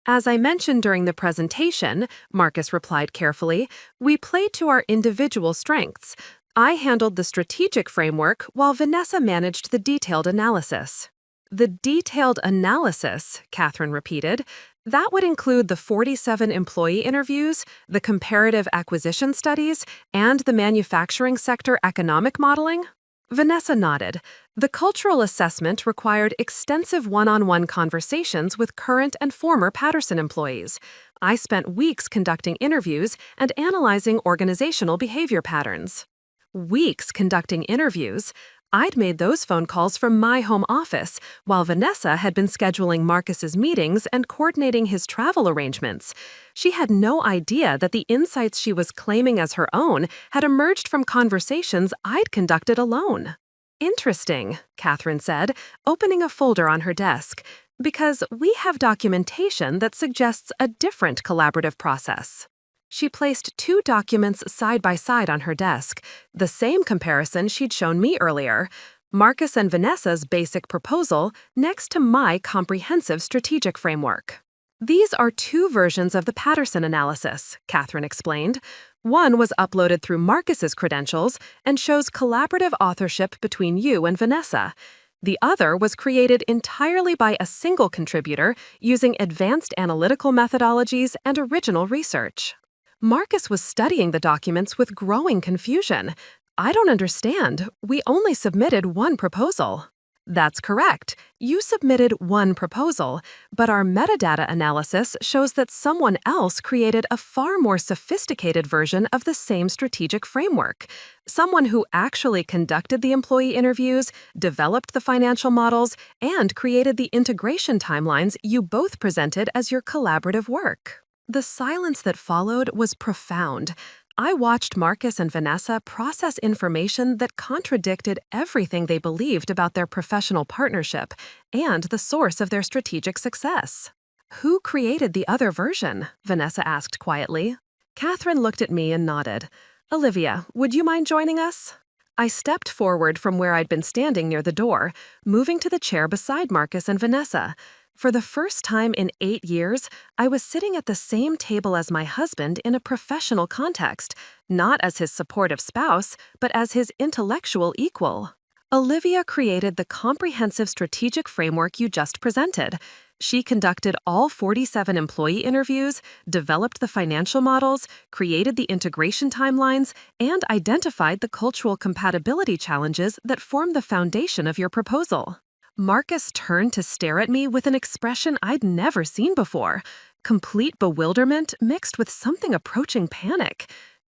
As I mentioned during the presentation, Marcus replied carefully, we played to our individual strengths. I handled the strategic framework while Vanessa managed the detailed analysis. The detailed analysis, Catherine repeated. That would include the 47 employee interviews, the comparative acquisition studies, and the manufacturing sector economic modeling? Vanessa nodded. The cultural assessment required extensive one-on-one conversations with current and former Patterson employees. I spent weeks conducting interviews and analyzing organizational behavior patterns. Weeks conducting interviews? I'd made those phone calls from my home office, while Vanessa had been scheduling Marcus's meetings and coordinating his travel arrangements. She had no idea that the insights she was claiming as her own had emerged from conversations I'd conducted alone. Interesting, Catherine said, opening a folder on her desk, because we have documentation that suggests a different collaborative process. She placed 2 documents side by side on her desk, the same comparison she'd shown me earlier, Marcus and Vanessa's basic proposal next to my comprehensive strategic framework. These are 2 versions of the Patterson analysis, Catherine explained. One was uploaded through Marcus's credentials and shows collaborative authorship between you and Vanessa. The other was created entirely by a single contributor using advanced analytical methodologies and original research. Marcus was studying the documents with growing confusion. I don't understand. We only submitted 1 proposal. That's correct. You submitted 1 proposal, but our metadata analysis shows that someone else created a far more sophisticated version of the same strategic framework. Someone who actually conducted the employee interviews, developed the financial models, and created the integration timelines you both presented as your collaborative work. The silence that followed was profound. I watched Marcus and Vanessa process information that contradicted everything they believed about their professional partnership and the source of their strategic success. Who created the other version? Vanessa asked quietly. Catherine looked at me and nodded. Olivia, would you mind joining us? I stepped forward from where I'd been standing near the door, moving to the chair beside Marcus and Vanessa. For the first time in 8 years, I was sitting at the same table as my husband in a professional context, not as his supportive spouse, but as his intellectual equal. Olivia created the comprehensive strategic framework you just presented. She conducted all 47 employee interviews, developed the financial models, created the integration timelines, and identified the cultural compatibility challenges that form the foundation of your proposal. Marcus turned to stare at me with an expression I'd never seen before, complete bewilderment mixed with something approaching panic.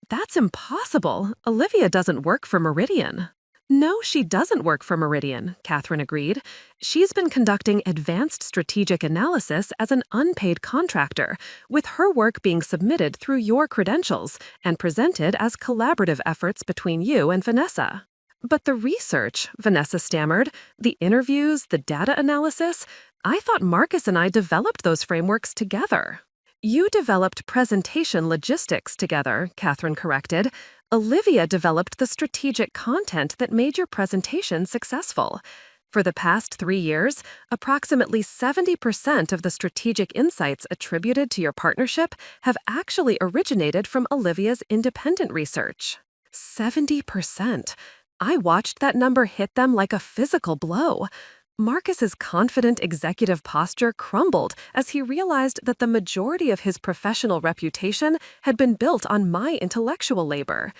That's impossible. Olivia doesn't work for Meridian. No, she doesn't work for Meridian, Catherine agreed. She's been conducting advanced strategic analysis as an unpaid contractor, with her work being submitted through your credentials and presented as collaborative efforts between you and Vanessa. But the research, Vanessa stammered, the interviews, the data analysis, I thought Marcus and I developed those frameworks together. You developed presentation logistics together, Catherine corrected. Olivia developed the strategic content that made your presentation successful. For the past 3 years, approximately 70% of the strategic insights attributed to your partnership have actually originated from Olivia's independent research. 70%. I watched that number hit them like a physical blow. Marcus's confident executive posture crumbled as he realized that the majority of his professional reputation had been built on my intellectual labor.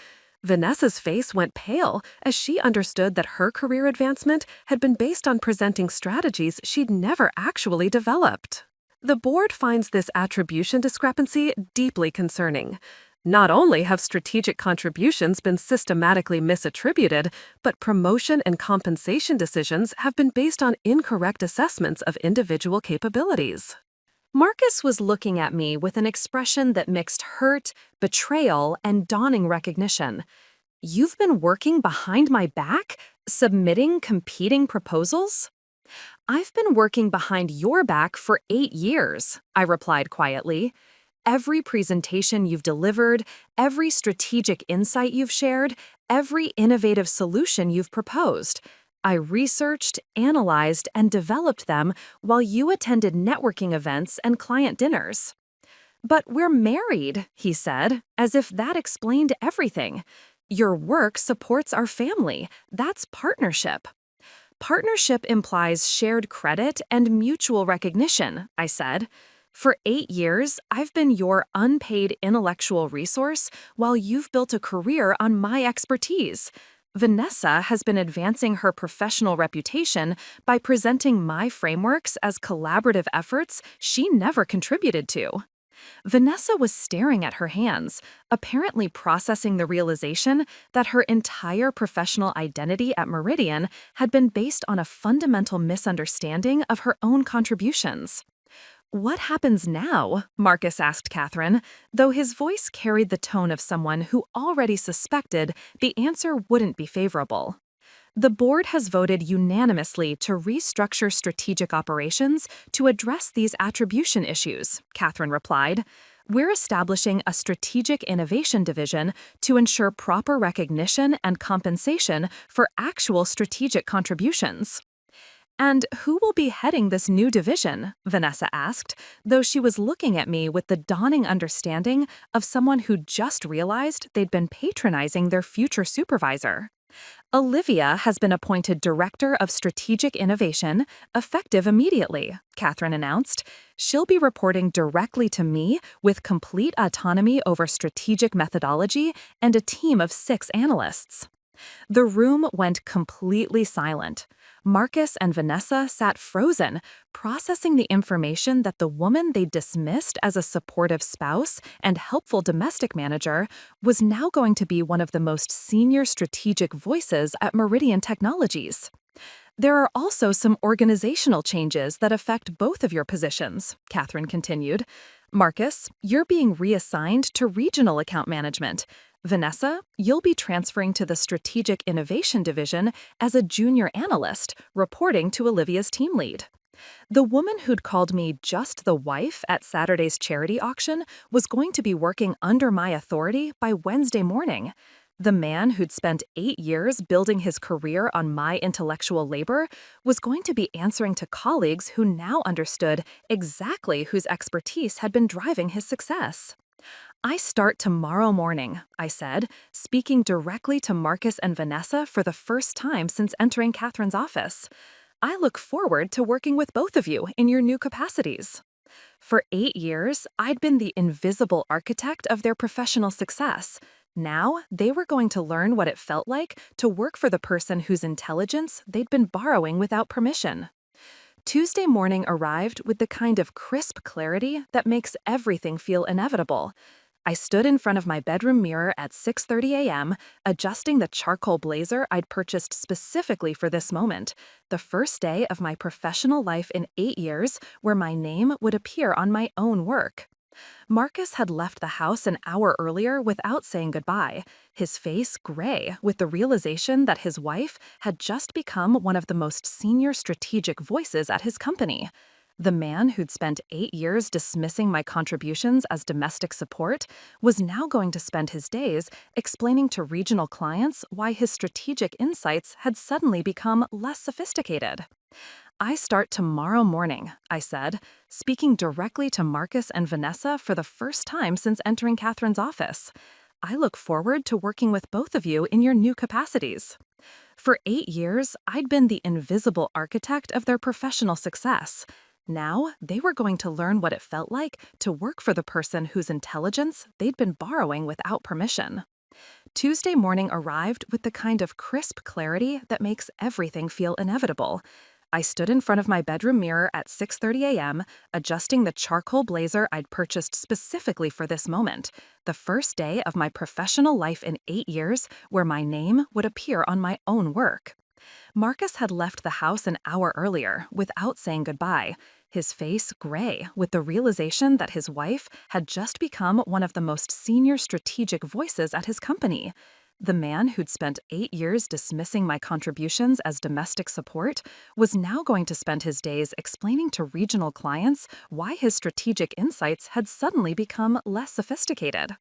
Vanessa's face went pale as she understood that her career advancement had been based on presenting strategies she'd never actually developed. The board finds this attribution discrepancy deeply concerning. Not only have strategic contributions been systematically misattributed, but promotion and compensation decisions have been based on incorrect assessments of individual capabilities. Marcus was looking at me with an expression that mixed hurt, betrayal, and dawning recognition. You've been working behind my back, submitting competing proposals? I've been working behind your back for 8 years, I replied quietly. Every presentation you've delivered, every strategic insight you've shared, every innovative solution you've proposed. I researched, analyzed, and developed them while you attended networking events and client dinners. But we're married, he said, as if that explained everything. Your work supports our family. That's partnership. Partnership implies shared credit and mutual recognition, I said. For 8 years, I've been your unpaid intellectual resource while you've built a career on my expertise. Vanessa has been advancing her professional reputation by presenting my frameworks as collaborative efforts she never contributed to. Vanessa was staring at her hands, apparently processing the realization that her entire professional identity at Meridian had been based on a fundamental misunderstanding of her own contributions. "What happens now?" Marcus asked Catherine, though his voice carried the tone of someone who already suspected the answer wouldn't be favorable. "The board has voted unanimously to restructure strategic operations to address these attribution issues," Catherine replied. "We're establishing a strategic innovation division to ensure proper recognition and compensation for actual strategic contributions." "And who will be heading this new division?" Vanessa asked, though she was looking at me with the dawning understanding of someone who just realized they'd been patronizing their future supervisor. "Olivia has been appointed Director of Strategic Innovation, effective immediately," Catherine announced. "She'll be reporting directly to me with complete autonomy over strategic methodology and a team of 6 analysts." The room went completely silent. Marcus and Vanessa sat frozen, processing the information that the woman they dismissed as a supportive spouse and helpful domestic manager was now going to be one of the most senior strategic voices at Meridian Technologies. "There are also some organizational changes that affect both of your positions," Catherine continued. "Marcus, you're being reassigned to regional account management. Vanessa, you'll be transferring to the Strategic Innovation Division as a junior analyst, reporting to Olivia's team lead." The woman who'd called me just the wife at Saturday's charity auction was going to be working under my authority by Wednesday morning. The man who'd spent 8 years building his career on my intellectual labor was going to be answering to colleagues who now understood exactly whose expertise had been driving his success. "I start tomorrow morning," I said, speaking directly to Marcus and Vanessa for the first time since entering Catherine's office. "I look forward to working with both of you in your new capacities." For 8 years, I'd been the invisible architect of their professional success. Now, they were going to learn what it felt like to work for the person whose intelligence they'd been borrowing without permission. Tuesday morning arrived with the kind of crisp clarity that makes everything feel inevitable. I stood in front of my bedroom mirror at 6:30 a.m., adjusting the charcoal blazer I'd purchased specifically for this moment, the first day of my professional life in 8 years where my name would appear on my own work. Marcus had left the house an hour earlier without saying goodbye, his face gray with the realization that his wife had just become one of the most senior strategic voices at his company. The man who'd spent 8 years dismissing my contributions as domestic support was now going to spend his days explaining to regional clients why his strategic insights had suddenly become less sophisticated. "I start tomorrow morning," I said, speaking directly to Marcus and Vanessa for the first time since entering Catherine's office. "I look forward to working with both of you in your new capacities." For 8 years, I'd been the invisible architect of their professional success. Now, they were going to learn what it felt like to work for the person whose intelligence they'd been borrowing without permission. Tuesday morning arrived with the kind of crisp clarity that makes everything feel inevitable. I stood in front of my bedroom mirror at 6:30 a.m., adjusting the charcoal blazer I'd purchased specifically for this moment, the first day of my professional life in 8 years where my name would appear on my own work. Marcus had left the house an hour earlier without saying goodbye, his face gray with the realization that his wife had just become one of the most senior strategic voices at his company. The man who'd spent 8 years dismissing my contributions as domestic support was now going to spend his days explaining to regional clients why his strategic insights had suddenly become less sophisticated.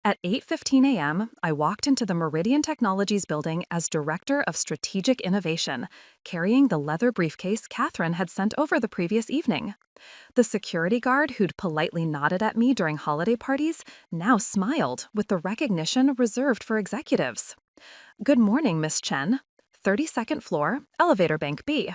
At 8:15 a.m., I walked into the Meridian Technologies building as Director of Strategic Innovation, carrying the leather briefcase Catherine had sent over the previous evening. The security guard who'd politely nodded at me during holiday parties now smiled with the recognition reserved for executives. "Good morning, Miss Chen. 32nd floor, elevator bank B."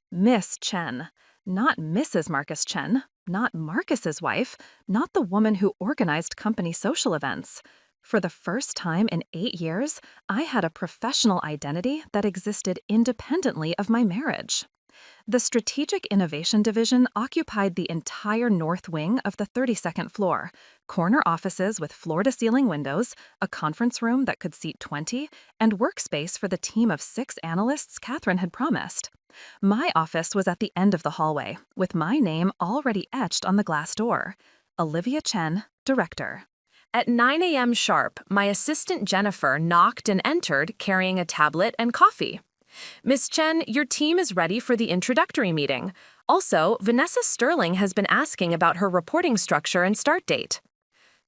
"Miss Chen." Not Mrs. Marcus Chen, not Marcus's wife, not the woman who organized company social events. For the first time in 8 years, I had a professional identity that existed independently of my marriage. The Strategic Innovation Division occupied the entire north wing of the 32nd floor, corner offices with floor-to-ceiling windows, a conference room that could seat 20, and workspace for the team of 6 analysts Catherine had promised. My office was at the end of the hallway, with my name already etched on the glass door. Olivia Chen, Director. At 9 a.m. sharp, my assistant Jennifer knocked and entered carrying a tablet and coffee. Miss Chen, your team is ready for the introductory meeting. Also, Vanessa Sterling has been asking about her reporting structure and start date.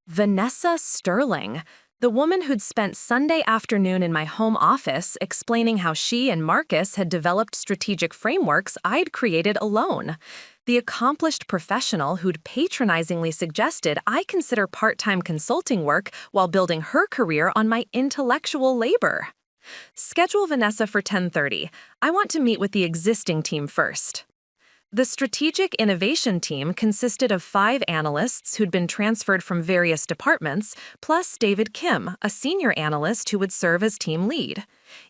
Vanessa Sterling, the woman who'd spent Sunday afternoon in my home office explaining how she and Marcus had developed strategic frameworks I'd created alone. The accomplished professional who'd patronizingly suggested I consider part-time consulting work while building her career on my intellectual labor. Schedule Vanessa for 10:30. I want to meet with the existing team first. The Strategic Innovation team consisted of 5 analysts who'd been transferred from various departments, plus David Kim, a senior analyst who would serve as team lead.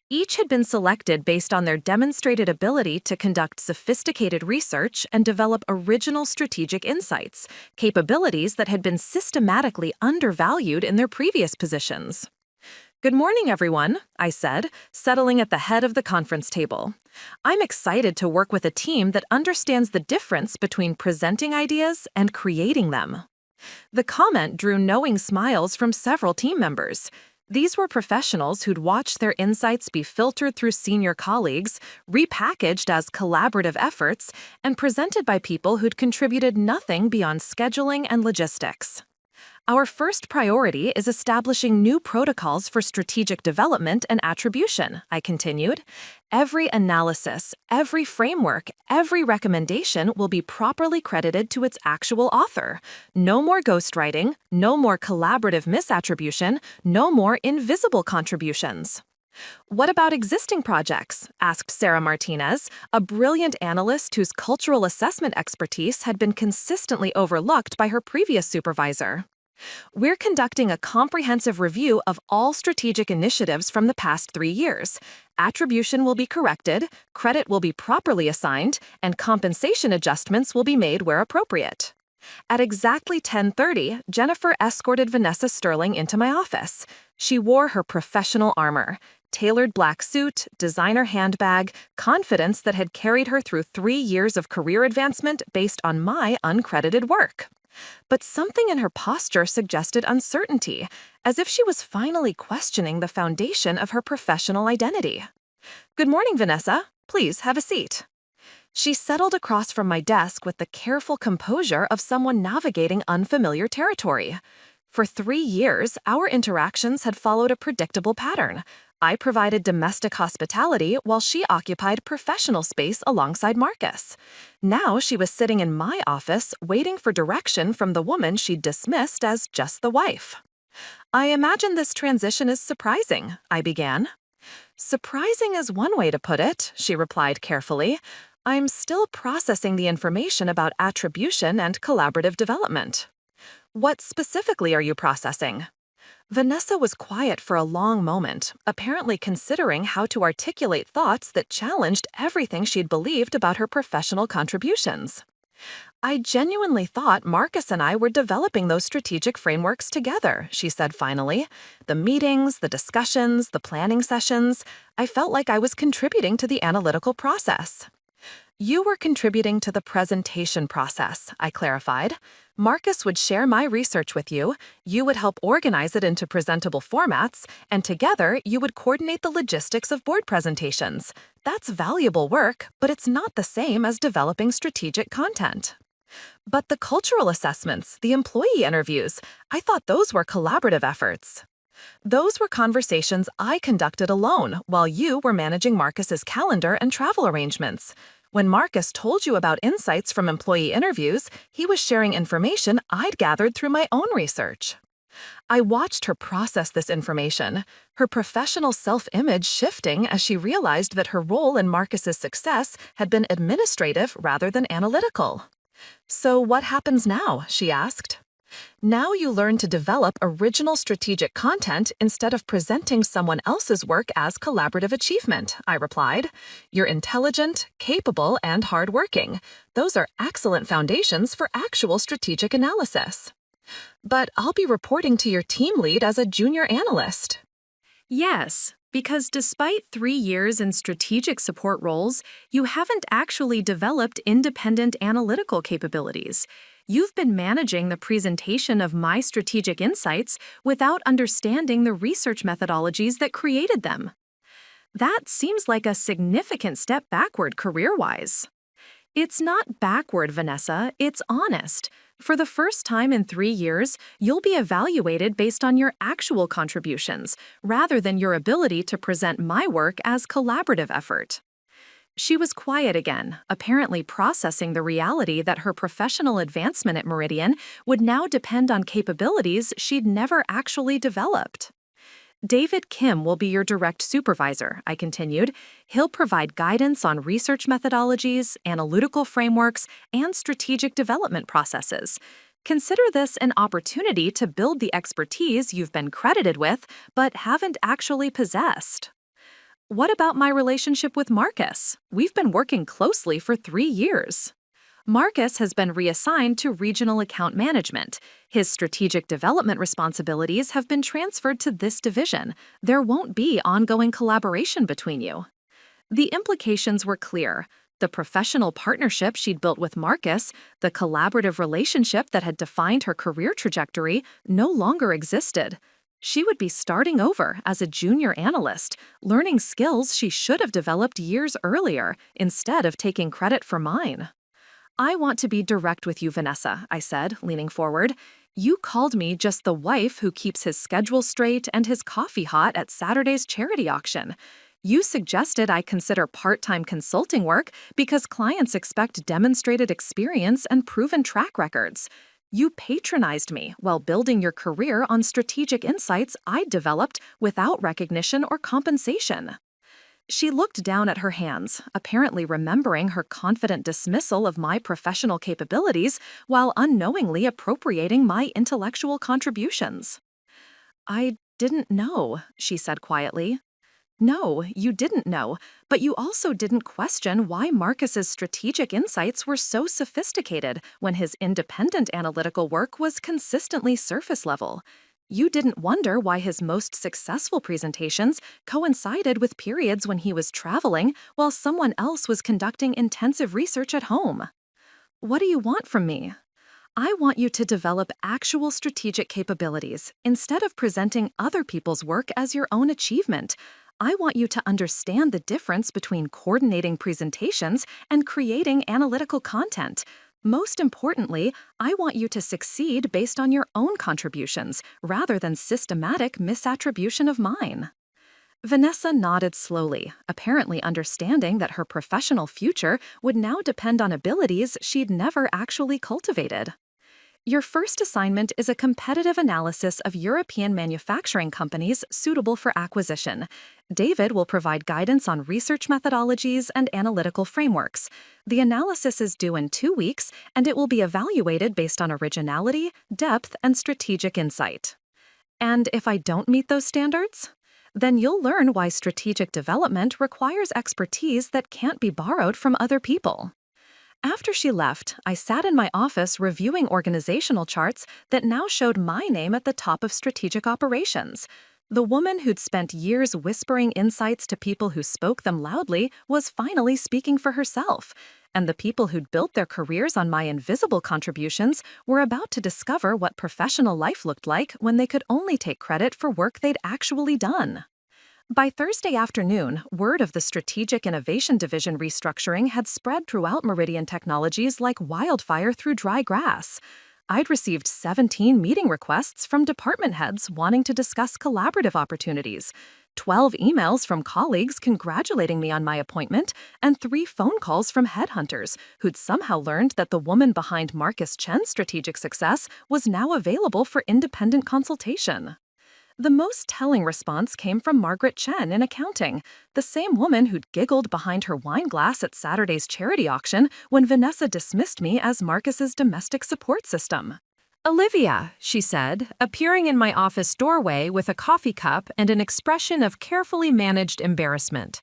Each had been selected based on their demonstrated ability to conduct sophisticated research and develop original strategic insights, capabilities that had been systematically undervalued in their previous positions. Good morning, everyone, I said, settling at the head of the conference table. I'm excited to work with a team that understands the difference between presenting ideas and creating them. The comment drew knowing smiles from several team members. These were professionals who'd watched their insights be filtered through senior colleagues, repackaged as collaborative efforts, and presented by people who'd contributed nothing beyond scheduling and logistics. Our first priority is establishing new protocols for strategic development and attribution, I continued. Every analysis, every framework, every recommendation will be properly credited to its actual author. No more ghostwriting, no more collaborative misattribution, no more invisible contributions. What about existing projects? Asked Sarah Martinez, a brilliant analyst whose cultural assessment expertise had been consistently overlooked by her previous supervisor. We're conducting a comprehensive review of all strategic initiatives from the past 3 years. Attribution will be corrected, credit will be properly assigned, and compensation adjustments will be made where appropriate. At exactly 10:30, Jennifer escorted Vanessa Sterling into my office. She wore her professional armor, tailored black suit, designer handbag, confidence that had carried her through 3 years of career advancement based on my uncredited work. But something in her posture suggested uncertainty, as if she was finally questioning the foundation of her professional identity. Good morning, Vanessa. Please have a seat. She settled across from my desk with the careful composure of someone navigating unfamiliar territory. For 3 years, our interactions had followed a predictable pattern. I provided domestic hospitality while she occupied professional space alongside Marcus. Now she was sitting in my office waiting for direction from the woman she'd dismissed as just the wife. I imagine this transition is surprising, I began. Surprising is one way to put it, she replied carefully. I'm still processing the information about attribution and collaborative development. What specifically are you processing? Vanessa was quiet for a long moment, apparently considering how to articulate thoughts that challenged everything she'd believed about her professional contributions. I genuinely thought Marcus and I were developing those strategic frameworks together, she said finally. The meetings, the discussions, the planning sessions, I felt like I was contributing to the analytical process. You were contributing to the presentation process, I clarified. Marcus would share my research with you, you would help organize it into presentable formats, and together you would coordinate the logistics of board presentations. That's valuable work, but it's not the same as developing strategic content. But the cultural assessments, the employee interviews, I thought those were collaborative efforts. Those were conversations I conducted alone while you were managing Marcus's calendar and travel arrangements. When Marcus told you about insights from employee interviews, he was sharing information I'd gathered through my own research. I watched her process this information, her professional self-image shifting as she realized that her role in Marcus's success had been administrative rather than analytical. "So what happens now?" she asked. "Now you learn to develop original strategic content instead of presenting someone else's work as collaborative achievement," I replied. "You're intelligent, capable, and hardworking. Those are excellent foundations for actual strategic analysis." "But I'll be reporting to your team lead as a junior analyst." Yes, because despite 3 years in strategic support roles, you haven't actually developed independent analytical capabilities. You've been managing the presentation of my strategic insights without understanding the research methodologies that created them. That seems like a significant step backward career-wise. It's not backward, Vanessa, it's honest. For the first time in 3 years, you'll be evaluated based on your actual contributions, rather than your ability to present my work as collaborative effort. She was quiet again, apparently processing the reality that her professional advancement at Meridian would now depend on capabilities she'd never actually developed. "David Kim will be your direct supervisor," I continued. "He'll provide guidance on research methodologies, analytical frameworks, and strategic development processes. Consider this an opportunity to build the expertise you've been credited with but haven't actually possessed." "What about my relationship with Marcus? We've been working closely for 3 years." "Marcus has been reassigned to regional account management. His strategic development responsibilities have been transferred to this division. There won't be ongoing collaboration between you." The implications were clear. The professional partnership she'd built with Marcus, the collaborative relationship that had defined her career trajectory, no longer existed. She would be starting over as a junior analyst, learning skills she should have developed years earlier, instead of taking credit for mine. "I want to be direct with you, Vanessa," I said, leaning forward. "You called me just the wife who keeps his schedule straight and his coffee hot at Saturday's charity auction. You suggested I consider part-time consulting work because clients expect demonstrated experience and proven track records. You patronized me while building your career on strategic insights I'd developed without recognition or compensation." She looked down at her hands, apparently remembering her confident dismissal of my professional capabilities while unknowingly appropriating my intellectual contributions. "I didn't know," she said quietly. "No, you didn't know, but you also didn't question why Marcus's strategic insights were so sophisticated when his independent analytical work was consistently surface level. You didn't wonder why his most successful presentations coincided with periods when he was traveling while someone else was conducting intensive research at home. What do you want from me? I want you to develop actual strategic capabilities instead of presenting other people's work as your own achievement. I want you to understand the difference between coordinating presentations and creating analytical content. Most importantly, I want you to succeed based on your own contributions, rather than systematic misattribution of mine." Vanessa nodded slowly, apparently understanding that her professional future would now depend on abilities she'd never actually cultivated. "Your first assignment is a competitive analysis of European manufacturing companies suitable for acquisition. David will provide guidance on research methodologies and analytical frameworks. The analysis is due in 2 weeks, and it will be evaluated based on originality, depth, and strategic insight. And if I don't meet those standards? Then you'll learn why strategic development requires expertise that can't be borrowed from other people." After she left, I sat in my office reviewing organizational charts that now showed my name at the top of strategic operations. The woman who'd spent years whispering insights to people who spoke them loudly was finally speaking for herself, and the people who'd built their careers on my invisible contributions were about to discover what professional life looked like when they could only take credit for work they'd actually done. By Thursday afternoon, word of the Strategic Innovation Division restructuring had spread throughout Meridian Technologies like wildfire through dry grass. I'd received 17 meeting requests from department heads wanting to discuss collaborative opportunities. 12 emails from colleagues congratulating me on my appointment, and 3 phone calls from headhunters who'd somehow learned that the woman behind Marcus Chen's strategic success was now available for independent consultation. The most telling response came from Margaret Chen in accounting, the same woman who'd giggled behind her wine glass at Saturday's charity auction when Vanessa dismissed me as Marcus's domestic support system. "Olivia," she said, appearing in my office doorway with a coffee cup and an expression of carefully managed embarrassment.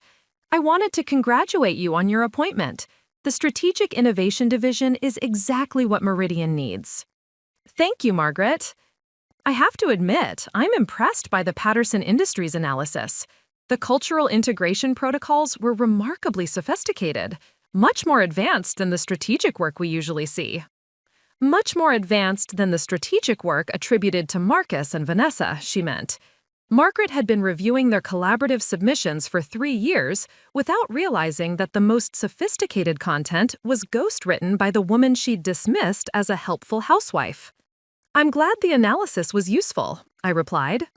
"I wanted to congratulate you on your appointment. The Strategic Innovation Division is exactly what Meridian needs." "Thank you, Margaret." I have to admit, I'm impressed by the Patterson Industries analysis. The cultural integration protocols were remarkably sophisticated, much more advanced than the strategic work we usually see. Much more advanced than the strategic work attributed to Marcus and Vanessa, she meant. Margaret had been reviewing their collaborative submissions for 3 years without realizing that the most sophisticated content was ghostwritten by the woman she'd dismissed as a helpful housewife. "I'm glad the analysis was useful," I replied.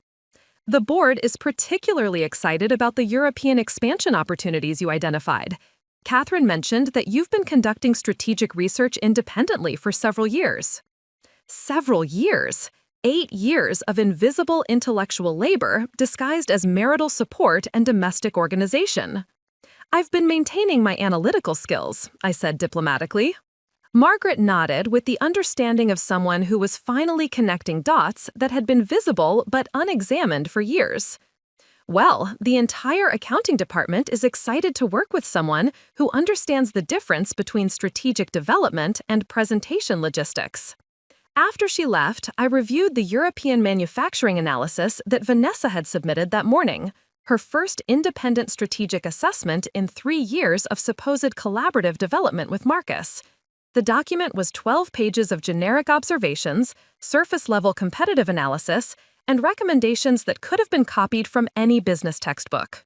"The board is particularly excited about the European expansion opportunities you identified. Catherine mentioned that you've been conducting strategic research independently for several years." Several years? 8 years of invisible intellectual labor disguised as marital support and domestic organization. "I've been maintaining my analytical skills," I said diplomatically. Margaret nodded with the understanding of someone who was finally connecting dots that had been visible but unexamined for years. "Well, the entire accounting department is excited to work with someone who understands the difference between strategic development and presentation logistics." After she left, I reviewed the European manufacturing analysis that Vanessa had submitted that morning, her first independent strategic assessment in 3 years of supposed collaborative development with Marcus. The document was 12 pages of generic observations, surface-level competitive analysis, and recommendations that could have been copied from any business textbook.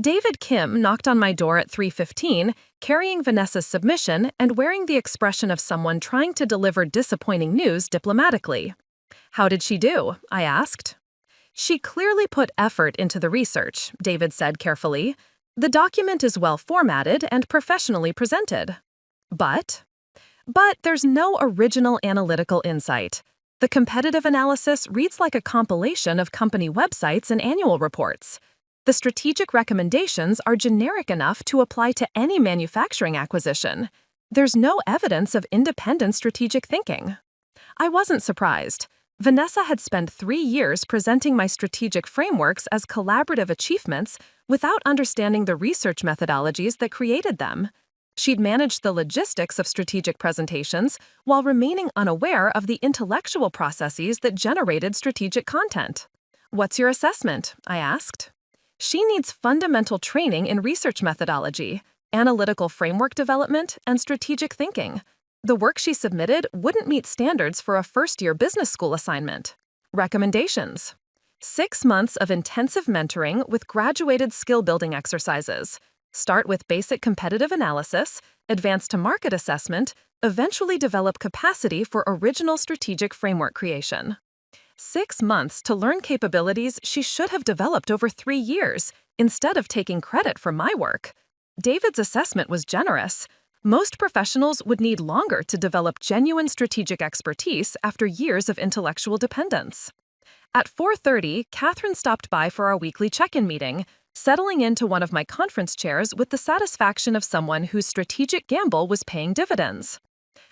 David Kim knocked on my door at 3:15, carrying Vanessa's submission and wearing the expression of someone trying to deliver disappointing news diplomatically. "How did she do?" I asked. "She clearly put effort into the research," David said carefully. "The document is well formatted and professionally presented. But there's no original analytical insight. The competitive analysis reads like a compilation of company websites and annual reports. The strategic recommendations are generic enough to apply to any manufacturing acquisition. There's no evidence of independent strategic thinking." I wasn't surprised. Vanessa had spent 3 years presenting my strategic frameworks as collaborative achievements without understanding the research methodologies that created them. She'd managed the logistics of strategic presentations while remaining unaware of the intellectual processes that generated strategic content. "What's your assessment?" I asked. "She needs fundamental training in research methodology, analytical framework development, and strategic thinking. The work she submitted wouldn't meet standards for a first-year business school assignment." Recommendations: 6 months of intensive mentoring with graduated skill-building exercises. Start with basic competitive analysis, advance to market assessment, eventually develop capacity for original strategic framework creation. 6 months to learn capabilities she should have developed over 3 years, instead of taking credit for my work. David's assessment was generous. Most professionals would need longer to develop genuine strategic expertise after years of intellectual dependence. At 4:30, Catherine stopped by for our weekly check-in meeting, settling into one of my conference chairs with the satisfaction of someone whose strategic gamble was paying dividends.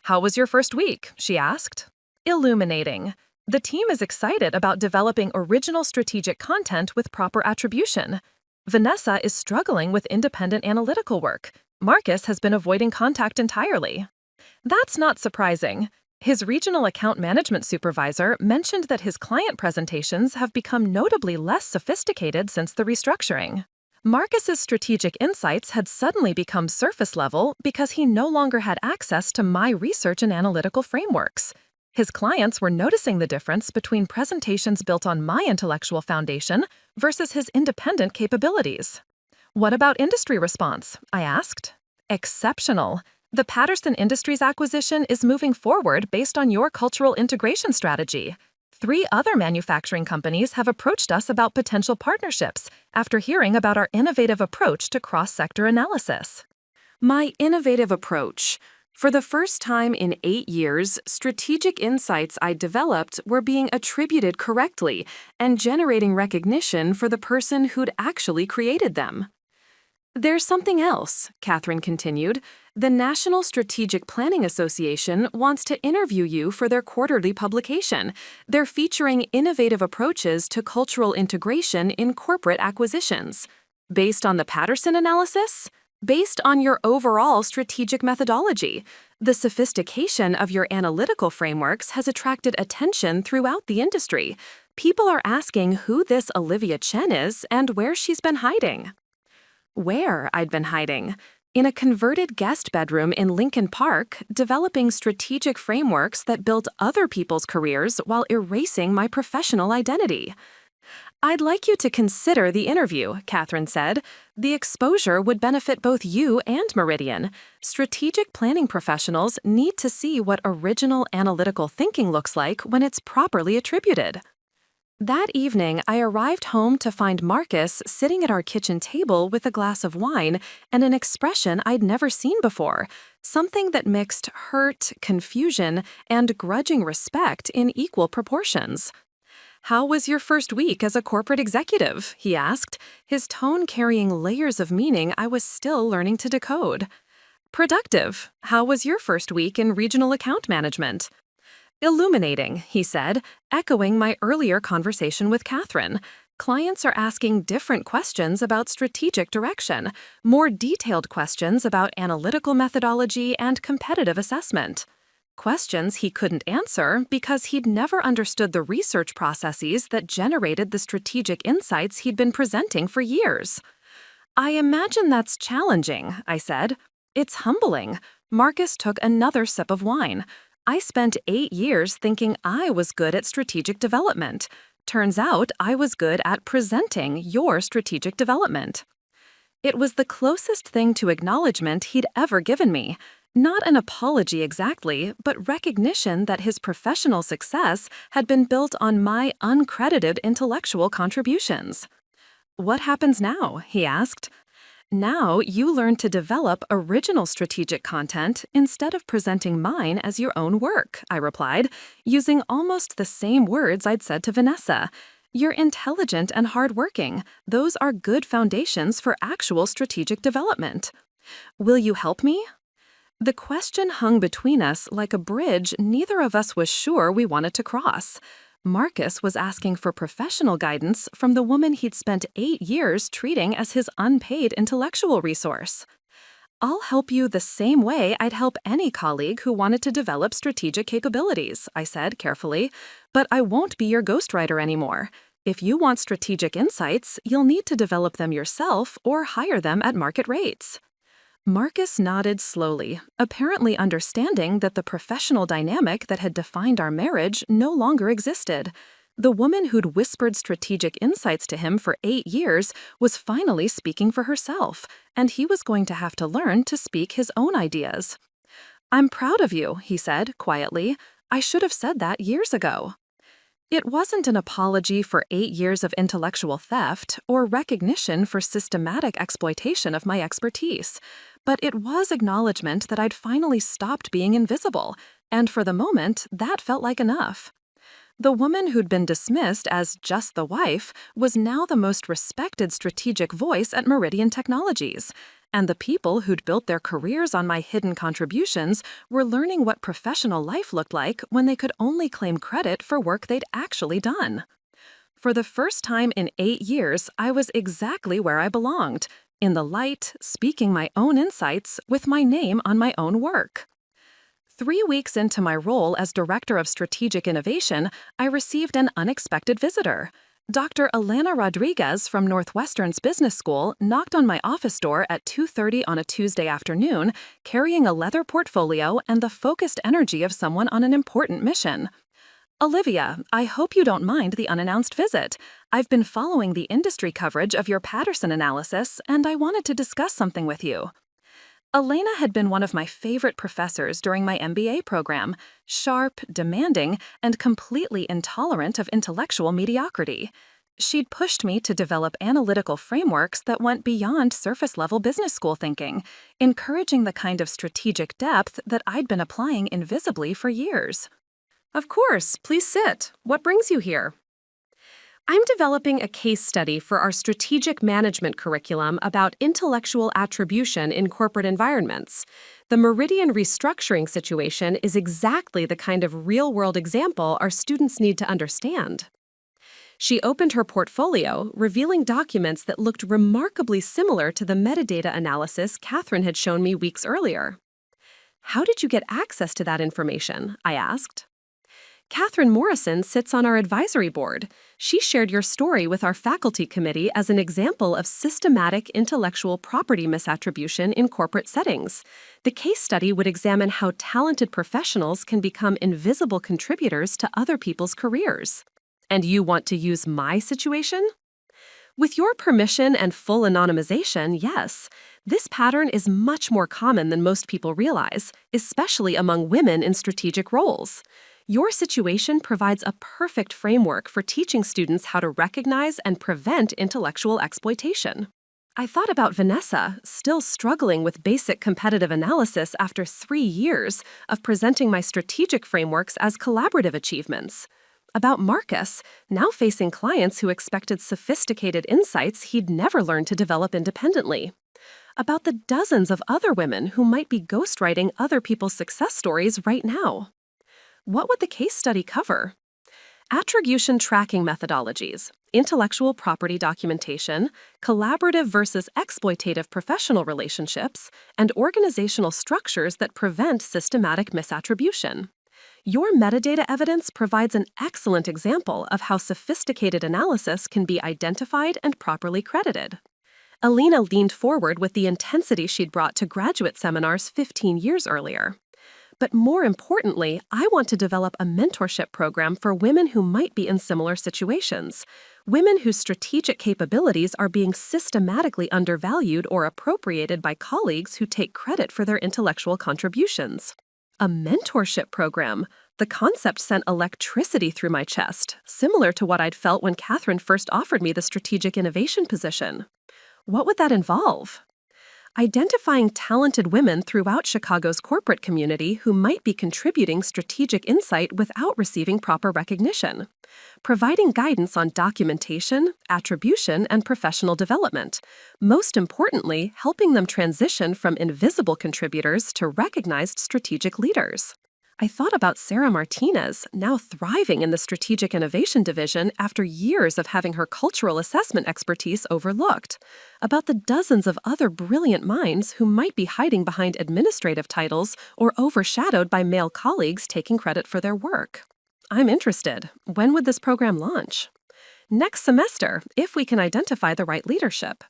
"How was your first week?" she asked. "Illuminating. The team is excited about developing original strategic content with proper attribution. Vanessa is struggling with independent analytical work. Marcus has been avoiding contact entirely." That's not surprising. His regional account management supervisor mentioned that his client presentations have become notably less sophisticated since the restructuring. Marcus's strategic insights had suddenly become surface level because he no longer had access to my research and analytical frameworks. His clients were noticing the difference between presentations built on my intellectual foundation versus his independent capabilities. "What about industry response?" I asked. "Exceptional. The Patterson Industries acquisition is moving forward based on your cultural integration strategy. 3 other manufacturing companies have approached us about potential partnerships after hearing about our innovative approach to cross-sector analysis. My innovative approach. For the first time in 8 years, strategic insights I developed were being attributed correctly and generating recognition for the person who'd actually created them. There's something else, Catherine continued. The National Strategic Planning Association wants to interview you for their quarterly publication. They're featuring innovative approaches to cultural integration in corporate acquisitions. Based on the Patterson analysis? Based on your overall strategic methodology. The sophistication of your analytical frameworks has attracted attention throughout the industry. People are asking who this Olivia Chen is and where she's been hiding. Where I'd been hiding? In a converted guest bedroom in Lincoln Park, developing strategic frameworks that built other people's careers while erasing my professional identity. I'd like you to consider the interview, Catherine said. The exposure would benefit both you and Meridian. Strategic planning professionals need to see what original analytical thinking looks like when it's properly attributed. That evening, I arrived home to find Marcus sitting at our kitchen table with a glass of wine and an expression I'd never seen before, something that mixed hurt, confusion, and grudging respect in equal proportions. "How was your first week as a corporate executive?" he asked, his tone carrying layers of meaning I was still learning to decode. "Productive. How was your first week in regional account management?" "Illuminating," he said, echoing my earlier conversation with Catherine. Clients are asking different questions about strategic direction, more detailed questions about analytical methodology and competitive assessment. Questions he couldn't answer because he'd never understood the research processes that generated the strategic insights he'd been presenting for years. "I imagine that's challenging," I said. "It's humbling." Marcus took another sip of wine. "I spent 8 years thinking I was good at strategic development. Turns out I was good at presenting your strategic development." It was the closest thing to acknowledgement he'd ever given me. Not an apology exactly, but recognition that his professional success had been built on my uncredited intellectual contributions. "What happens now?" he asked. "Now you learn to develop original strategic content instead of presenting mine as your own work," I replied, using almost the same words I'd said to Vanessa. "You're intelligent and hardworking. Those are good foundations for actual strategic development. Will you help me?" The question hung between us like a bridge neither of us was sure we wanted to cross. Marcus was asking for professional guidance from the woman he'd spent 8 years treating as his unpaid intellectual resource. "I'll help you the same way I'd help any colleague who wanted to develop strategic capabilities," I said carefully, "but I won't be your ghostwriter anymore. If you want strategic insights, you'll need to develop them yourself or hire them at market rates." Marcus nodded slowly, apparently understanding that the professional dynamic that had defined our marriage no longer existed. The woman who'd whispered strategic insights to him for 8 years was finally speaking for herself, and he was going to have to learn to speak his own ideas. "I'm proud of you," he said quietly. "I should have said that years ago." It wasn't an apology for 8 years of intellectual theft or recognition for systematic exploitation of my expertise, but it was acknowledgement that I'd finally stopped being invisible, and for the moment, that felt like enough. The woman who'd been dismissed as just the wife was now the most respected strategic voice at Meridian Technologies, and the people who'd built their careers on my hidden contributions were learning what professional life looked like when they could only claim credit for work they'd actually done. For the first time in 8 years, I was exactly where I belonged, in the light, speaking my own insights with my name on my own work. 3 weeks into my role as Director of Strategic Innovation, I received an unexpected visitor. Dr. Alana Rodriguez from Northwestern's Business School knocked on my office door at 2:30 on a Tuesday afternoon, carrying a leather portfolio and the focused energy of someone on an important mission. "Olivia, I hope you don't mind the unannounced visit. I've been following the industry coverage of your Patterson analysis, and I wanted to discuss something with you." Elena had been one of my favorite professors during my MBA program, sharp, demanding, and completely intolerant of intellectual mediocrity. She'd pushed me to develop analytical frameworks that went beyond surface-level business school thinking, encouraging the kind of strategic depth that I'd been applying invisibly for years. Of course, please sit. What brings you here? I'm developing a case study for our strategic management curriculum about intellectual attribution in corporate environments. The Meridian restructuring situation is exactly the kind of real-world example our students need to understand. She opened her portfolio, revealing documents that looked remarkably similar to the metadata analysis Catherine had shown me weeks earlier. How did you get access to that information? I asked. Catherine Morrison sits on our advisory board. She shared your story with our faculty committee as an example of systematic intellectual property misattribution in corporate settings. The case study would examine how talented professionals can become invisible contributors to other people's careers. And you want to use my situation? With your permission and full anonymization, yes. This pattern is much more common than most people realize, especially among women in strategic roles. Your situation provides a perfect framework for teaching students how to recognize and prevent intellectual exploitation. I thought about Vanessa, still struggling with basic competitive analysis after 3 years of presenting my strategic frameworks as collaborative achievements. About Marcus, now facing clients who expected sophisticated insights he'd never learned to develop independently. About the dozens of other women who might be ghostwriting other people's success stories right now. What would the case study cover? Attribution tracking methodologies, intellectual property documentation, collaborative versus exploitative professional relationships, and organizational structures that prevent systematic misattribution. Your metadata evidence provides an excellent example of how sophisticated analysis can be identified and properly credited. Elena leaned forward with the intensity she'd brought to graduate seminars 15 years earlier. But more importantly, I want to develop a mentorship program for women who might be in similar situations, women whose strategic capabilities are being systematically undervalued or appropriated by colleagues who take credit for their intellectual contributions. A mentorship program. The concept sent electricity through my chest, similar to what I'd felt when Catherine first offered me the strategic innovation position. What would that involve? Identifying talented women throughout Chicago's corporate community who might be contributing strategic insight without receiving proper recognition. Providing guidance on documentation, attribution, and professional development. Most importantly, helping them transition from invisible contributors to recognized strategic leaders. I thought about Sarah Martinez, now thriving in the Strategic Innovation Division after years of having her cultural assessment expertise overlooked, about the dozens of other brilliant minds who might be hiding behind administrative titles or overshadowed by male colleagues taking credit for their work. I'm interested. When would this program launch? Next semester, if we can identify the right leadership.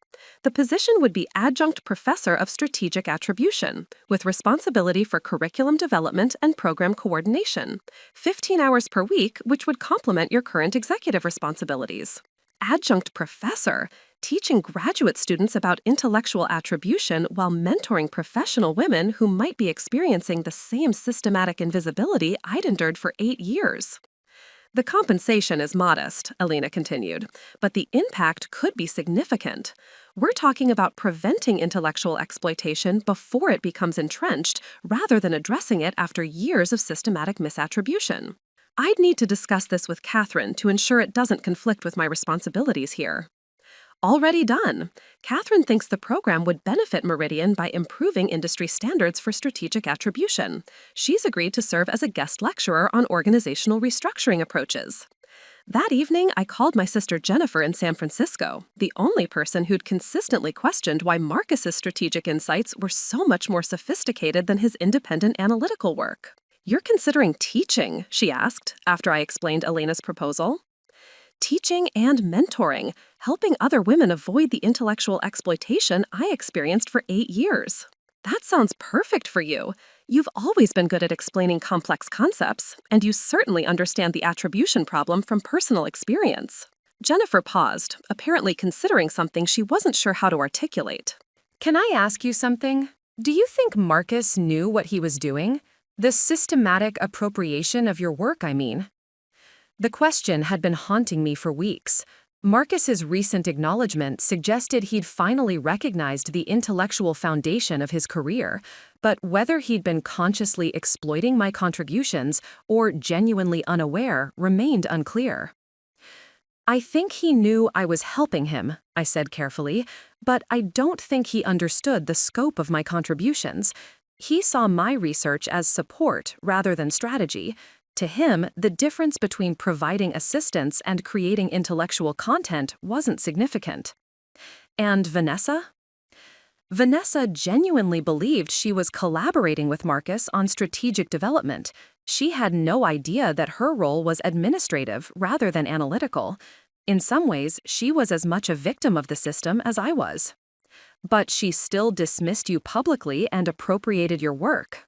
The position would be Adjunct Professor of Strategic Attribution, with responsibility for curriculum development and program coordination, 15 hours per week, which would complement your current executive responsibilities. Adjunct Professor, teaching graduate students about intellectual attribution while mentoring professional women who might be experiencing the same systematic invisibility I'd endured for 8 years. The compensation is modest, Elena continued, but the impact could be significant. We're talking about preventing intellectual exploitation before it becomes entrenched, rather than addressing it after years of systematic misattribution. I'd need to discuss this with Catherine to ensure it doesn't conflict with my responsibilities here. Already done. Catherine thinks the program would benefit Meridian by improving industry standards for strategic attribution. She's agreed to serve as a guest lecturer on organizational restructuring approaches. That evening, I called my sister Jennifer in San Francisco, the only person who'd consistently questioned why Marcus's strategic insights were so much more sophisticated than his independent analytical work. "You're considering teaching?" she asked, after I explained Elena's proposal. Teaching and mentoring, helping other women avoid the intellectual exploitation I experienced for 8 years. That sounds perfect for you. You've always been good at explaining complex concepts, and you certainly understand the attribution problem from personal experience. Jennifer paused, apparently considering something she wasn't sure how to articulate. "Can I ask you something?" Do you think Marcus knew what he was doing? The systematic appropriation of your work, I mean. The question had been haunting me for weeks. Marcus's recent acknowledgement suggested he'd finally recognized the intellectual foundation of his career, but whether he'd been consciously exploiting my contributions or genuinely unaware remained unclear. I think he knew I was helping him, I said carefully, but I don't think he understood the scope of my contributions. He saw my research as support rather than strategy. To him, the difference between providing assistance and creating intellectual content wasn't significant. And Vanessa? Vanessa genuinely believed she was collaborating with Marcus on strategic development. She had no idea that her role was administrative rather than analytical. In some ways, she was as much a victim of the system as I was. But she still dismissed you publicly and appropriated your work.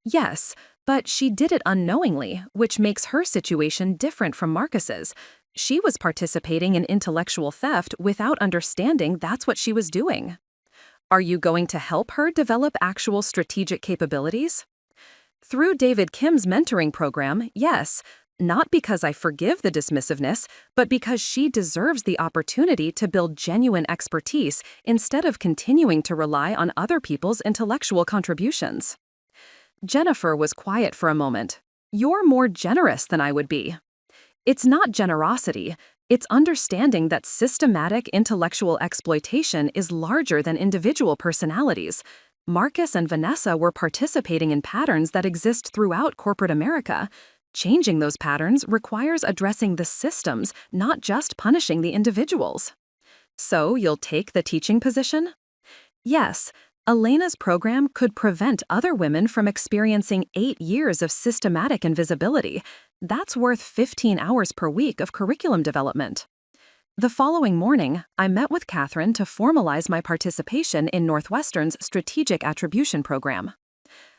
Yes, but she did it unknowingly, which makes her situation different from Marcus's. She was participating in intellectual theft without understanding that's what she was doing. Are you going to help her develop actual strategic capabilities? Through David Kim's mentoring program, yes, not because I forgive the dismissiveness, but because she deserves the opportunity to build genuine expertise instead of continuing to rely on other people's intellectual contributions. Jennifer was quiet for a moment. You're more generous than I would be. It's not generosity. It's understanding that systematic intellectual exploitation is larger than individual personalities. Marcus and Vanessa were participating in patterns that exist throughout corporate America. Changing those patterns requires addressing the systems, not just punishing the individuals. So you'll take the teaching position? Yes. Elena's program could prevent other women from experiencing 8 years of systematic invisibility. That's worth 15 hours per week of curriculum development. The following morning, I met with Catherine to formalize my participation in Northwestern's Strategic Attribution Program.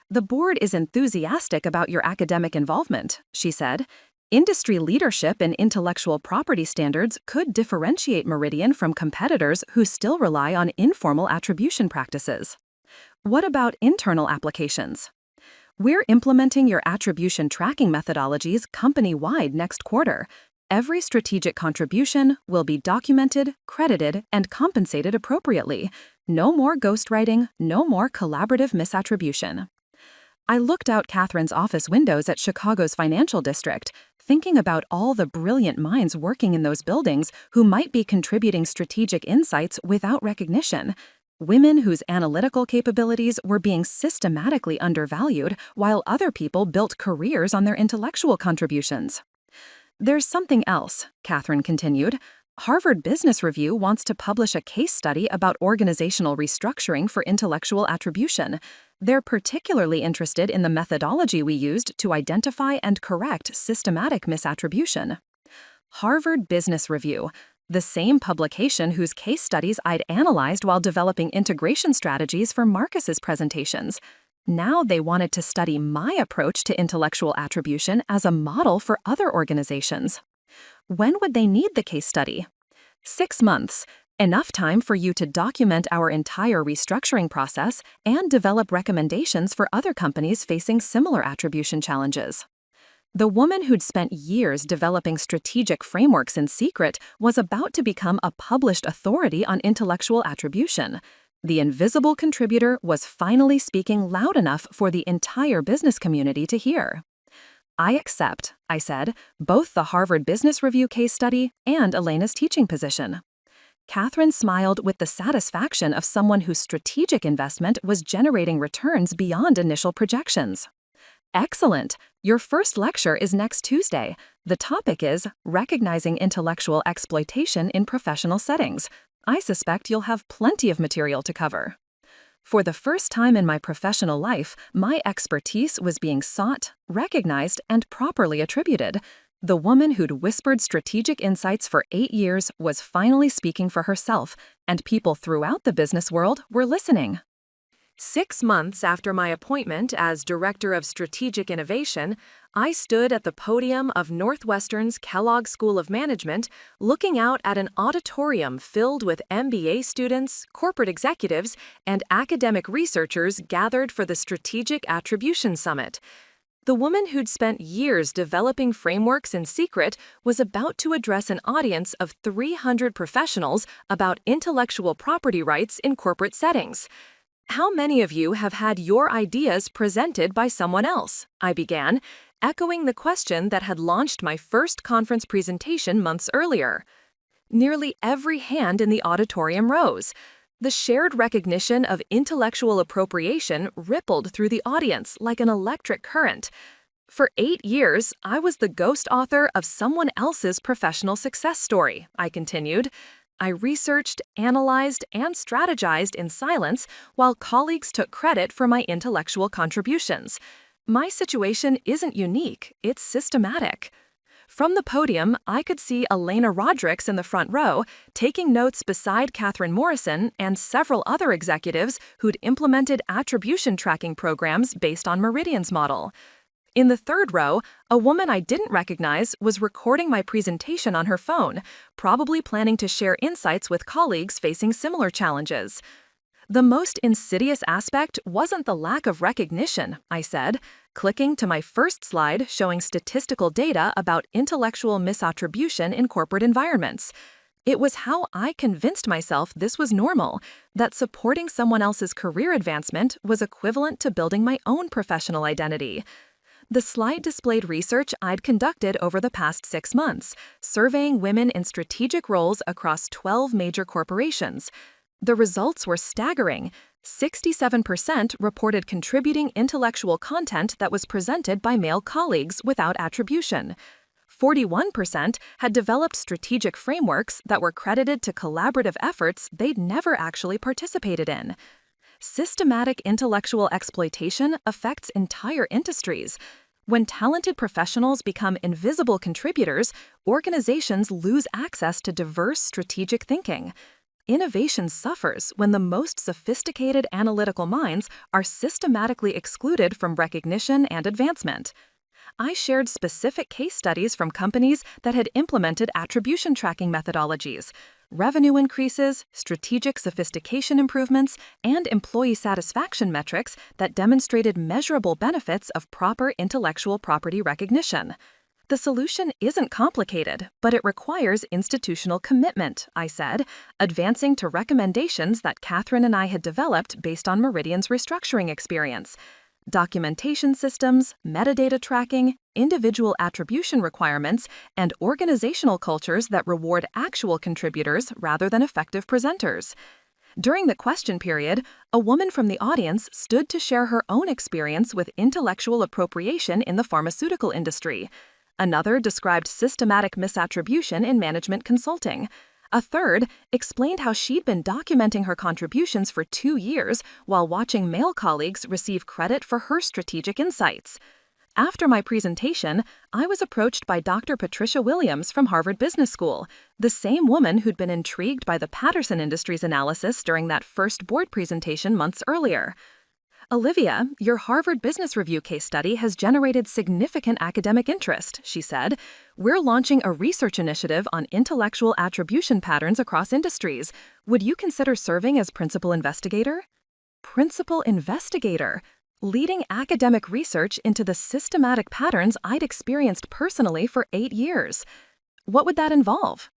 The board is enthusiastic about your academic involvement, she said. Industry leadership in intellectual property standards could differentiate Meridian from competitors who still rely on informal attribution practices. What about internal applications? We're implementing your attribution tracking methodologies company-wide next quarter. Every strategic contribution will be documented, credited, and compensated appropriately. No more ghostwriting, no more collaborative misattribution. I looked out Catherine's office windows at Chicago's financial district, thinking about all the brilliant minds working in those buildings who might be contributing strategic insights without recognition. Women whose analytical capabilities were being systematically undervalued while other people built careers on their intellectual contributions. There's something else, Catherine continued. Harvard Business Review wants to publish a case study about organizational restructuring for intellectual attribution. They're particularly interested in the methodology we used to identify and correct systematic misattribution. Harvard Business Review, the same publication whose case studies I'd analyzed while developing integration strategies for Marcus's presentations. Now they wanted to study my approach to intellectual attribution as a model for other organizations. When would they need the case study? 6 months. Enough time for you to document our entire restructuring process and develop recommendations for other companies facing similar attribution challenges. The woman who'd spent years developing strategic frameworks in secret was about to become a published authority on intellectual attribution. The invisible contributor was finally speaking loud enough for the entire business community to hear. I accept, I said, both the Harvard Business Review case study and Elena's teaching position. Catherine smiled with the satisfaction of someone whose strategic investment was generating returns beyond initial projections. Excellent! Your first lecture is next Tuesday. The topic is Recognizing Intellectual Exploitation in Professional Settings. I suspect you'll have plenty of material to cover. For the first time in my professional life, my expertise was being sought, recognized, and properly attributed. The woman who'd whispered strategic insights for 8 years was finally speaking for herself, and people throughout the business world were listening. 6 months after my appointment as Director of Strategic Innovation, I stood at the podium of Northwestern's Kellogg School of Management, looking out at an auditorium filled with MBA students, corporate executives, and academic researchers gathered for the Strategic Attribution Summit. The woman who'd spent years developing frameworks in secret was about to address an audience of 300 professionals about intellectual property rights in corporate settings. How many of you have had your ideas presented by someone else? I began, echoing the question that had launched my first conference presentation months earlier. Nearly every hand in the auditorium rose. The shared recognition of intellectual appropriation rippled through the audience like an electric current. For 8 years, I was the ghost author of someone else's professional success story, I continued. I researched, analyzed, and strategized in silence while colleagues took credit for my intellectual contributions. My situation isn't unique, it's systematic. From the podium, I could see Elena Rodrigues in the front row, taking notes beside Catherine Morrison and several other executives who'd implemented attribution tracking programs based on Meridian's model. In the third row, a woman I didn't recognize was recording my presentation on her phone, probably planning to share insights with colleagues facing similar challenges. The most insidious aspect wasn't the lack of recognition, I said, clicking to my first slide showing statistical data about intellectual misattribution in corporate environments. It was how I convinced myself this was normal, that supporting someone else's career advancement was equivalent to building my own professional identity. The slide displayed research I'd conducted over the past 6 months, surveying women in strategic roles across 12 major corporations. The results were staggering. 67% reported contributing intellectual content that was presented by male colleagues without attribution. 41% had developed strategic frameworks that were credited to collaborative efforts they'd never actually participated in. Systematic intellectual exploitation affects entire industries. When talented professionals become invisible contributors, organizations lose access to diverse strategic thinking. Innovation suffers when the most sophisticated analytical minds are systematically excluded from recognition and advancement. I shared specific case studies from companies that had implemented attribution tracking methodologies, revenue increases, strategic sophistication improvements, and employee satisfaction metrics that demonstrated measurable benefits of proper intellectual property recognition. The solution isn't complicated, but it requires institutional commitment, I said, advancing to recommendations that Catherine and I had developed based on Meridian's restructuring experience. Documentation systems, metadata tracking, individual attribution requirements, and organizational cultures that reward actual contributors rather than effective presenters. During the question period, a woman from the audience stood to share her own experience with intellectual appropriation in the pharmaceutical industry. Another described systematic misattribution in management consulting. A third explained how she'd been documenting her contributions for 2 years while watching male colleagues receive credit for her strategic insights. After my presentation, I was approached by Dr. Patricia Williams from Harvard Business School, the same woman who'd been intrigued by the Patterson Industries analysis during that first board presentation months earlier. "Olivia, your Harvard Business Review case study has generated significant academic interest," she said. "We're launching a research initiative on intellectual attribution patterns across industries. Would you consider serving as principal investigator?" Principal investigator? Leading academic research into the systematic patterns I'd experienced personally for 8 years. What would that involve?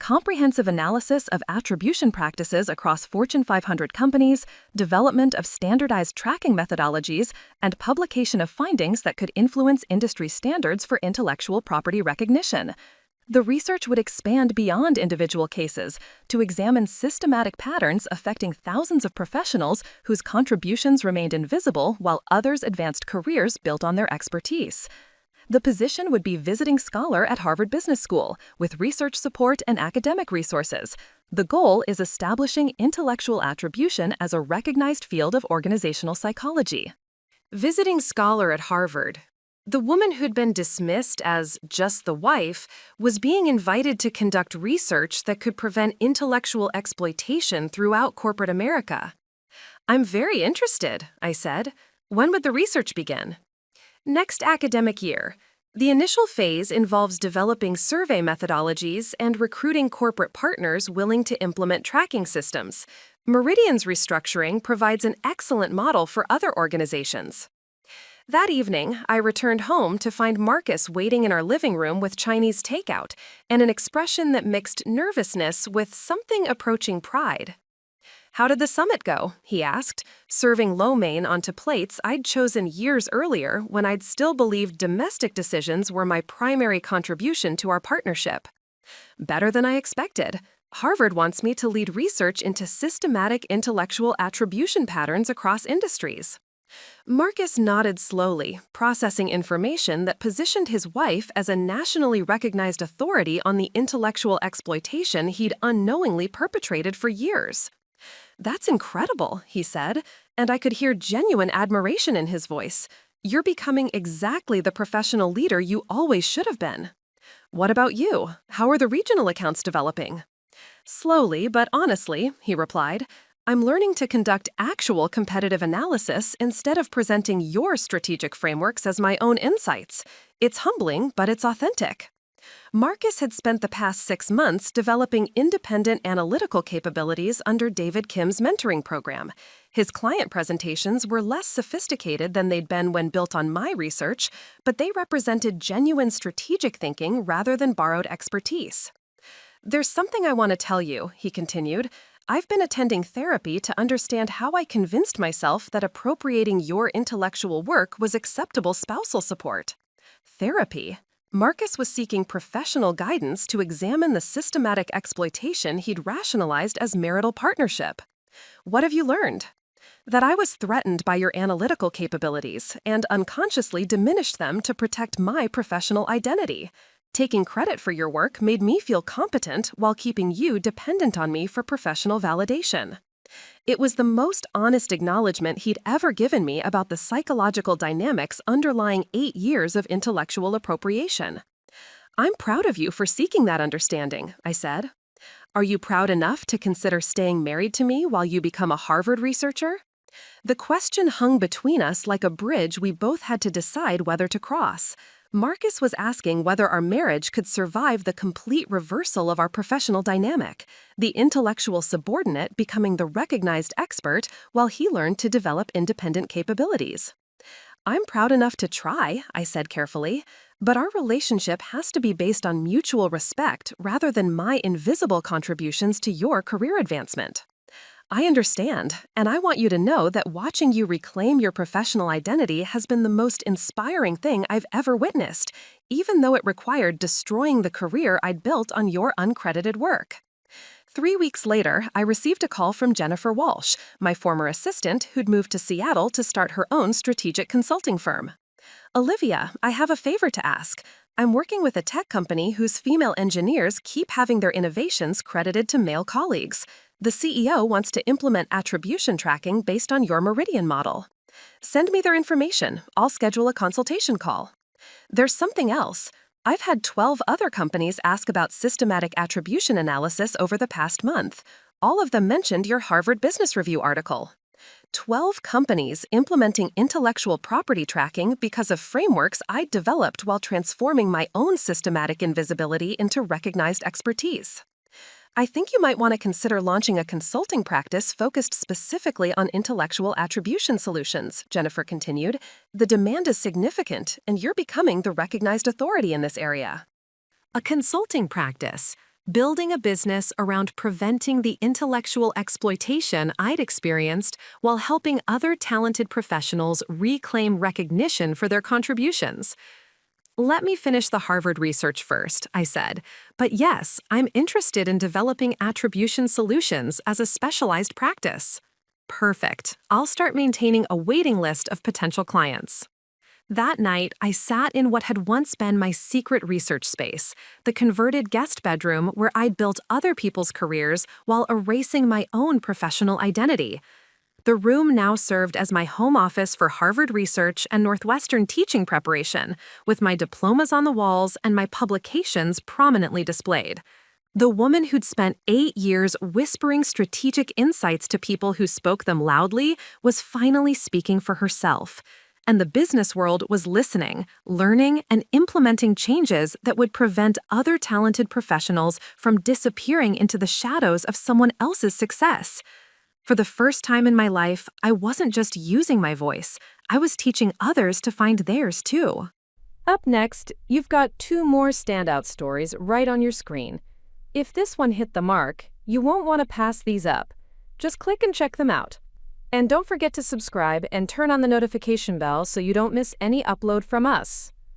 Comprehensive analysis of attribution practices across Fortune 500 companies, development of standardized tracking methodologies, and publication of findings that could influence industry standards for intellectual property recognition. The research would expand beyond individual cases to examine systematic patterns affecting thousands of professionals whose contributions remained invisible while others advanced careers built on their expertise. The position would be visiting scholar at Harvard Business School, with research support and academic resources. The goal is establishing intellectual attribution as a recognized field of organizational psychology. Visiting scholar at Harvard. The woman who'd been dismissed as just the wife was being invited to conduct research that could prevent intellectual exploitation throughout corporate America. I'm very interested, I said. When would the research begin? Next academic year. The initial phase involves developing survey methodologies and recruiting corporate partners willing to implement tracking systems. Meridian's restructuring provides an excellent model for other organizations. That evening, I returned home to find Marcus waiting in our living room with Chinese takeout and an expression that mixed nervousness with something approaching pride. How did the summit go? He asked, serving lo mein onto plates I'd chosen years earlier when I'd still believed domestic decisions were my primary contribution to our partnership. Better than I expected. Harvard wants me to lead research into systematic intellectual attribution patterns across industries. Marcus nodded slowly, processing information that positioned his wife as a nationally recognized authority on the intellectual exploitation he'd unknowingly perpetrated for years. That's incredible, he said, and I could hear genuine admiration in his voice. You're becoming exactly the professional leader you always should have been. What about you? How are the regional accounts developing? Slowly but honestly, he replied. I'm learning to conduct actual competitive analysis instead of presenting your strategic frameworks as my own insights. It's humbling, but it's authentic. Marcus had spent the past 6 months developing independent analytical capabilities under David Kim's mentoring program. His client presentations were less sophisticated than they'd been when built on my research, but they represented genuine strategic thinking rather than borrowed expertise. There's something I want to tell you, he continued. I've been attending therapy to understand how I convinced myself that appropriating your intellectual work was acceptable spousal support. Therapy? Marcus was seeking professional guidance to examine the systematic exploitation he'd rationalized as marital partnership. What have you learned? That I was threatened by your analytical capabilities and unconsciously diminished them to protect my professional identity. Taking credit for your work made me feel competent while keeping you dependent on me for professional validation. It was the most honest acknowledgement he'd ever given me about the psychological dynamics underlying 8 years of intellectual appropriation. I'm proud of you for seeking that understanding, I said. Are you proud enough to consider staying married to me while you become a Harvard researcher? The question hung between us like a bridge we both had to decide whether to cross. Marcus was asking whether our marriage could survive the complete reversal of our professional dynamic, the intellectual subordinate becoming the recognized expert while he learned to develop independent capabilities. I'm proud enough to try, I said carefully, but our relationship has to be based on mutual respect rather than my invisible contributions to your career advancement. I understand, and I want you to know that watching you reclaim your professional identity has been the most inspiring thing I've ever witnessed, even though it required destroying the career I'd built on your uncredited work. 3 weeks later, I received a call from Jennifer Walsh, my former assistant who'd moved to Seattle to start her own strategic consulting firm. Olivia, I have a favor to ask. I'm working with a tech company whose female engineers keep having their innovations credited to male colleagues. The CEO wants to implement attribution tracking based on your Meridian model. Send me their information. I'll schedule a consultation call. There's something else. I've had 12 other companies ask about systematic attribution analysis over the past month. All of them mentioned your Harvard Business Review article. 12 companies implementing intellectual property tracking because of frameworks I'd developed while transforming my own systematic invisibility into recognized expertise. I think you might want to consider launching a consulting practice focused specifically on intellectual attribution solutions, Jennifer continued. The demand is significant, and you're becoming the recognized authority in this area. A consulting practice, building a business around preventing the intellectual exploitation I'd experienced while helping other talented professionals reclaim recognition for their contributions. Let me finish the Harvard research first, I said. But yes, I'm interested in developing attribution solutions as a specialized practice. Perfect. I'll start maintaining a waiting list of potential clients. That night, I sat in what had once been my secret research space, the converted guest bedroom where I'd built other people's careers while erasing my own professional identity. The room now served as my home office for Harvard research and Northwestern teaching preparation, with my diplomas on the walls and my publications prominently displayed. The woman who'd spent 8 years whispering strategic insights to people who spoke them loudly was finally speaking for herself. And the business world was listening, learning, and implementing changes that would prevent other talented professionals from disappearing into the shadows of someone else's success. For the first time in my life, I wasn't just using my voice, I was teaching others to find theirs too. Up next, you've got 2 more standout stories right on your screen. If this one hit the mark, you won't want to pass these up. Just click and check them out. And don't forget to subscribe and turn on the notification bell so you don't miss any upload from us.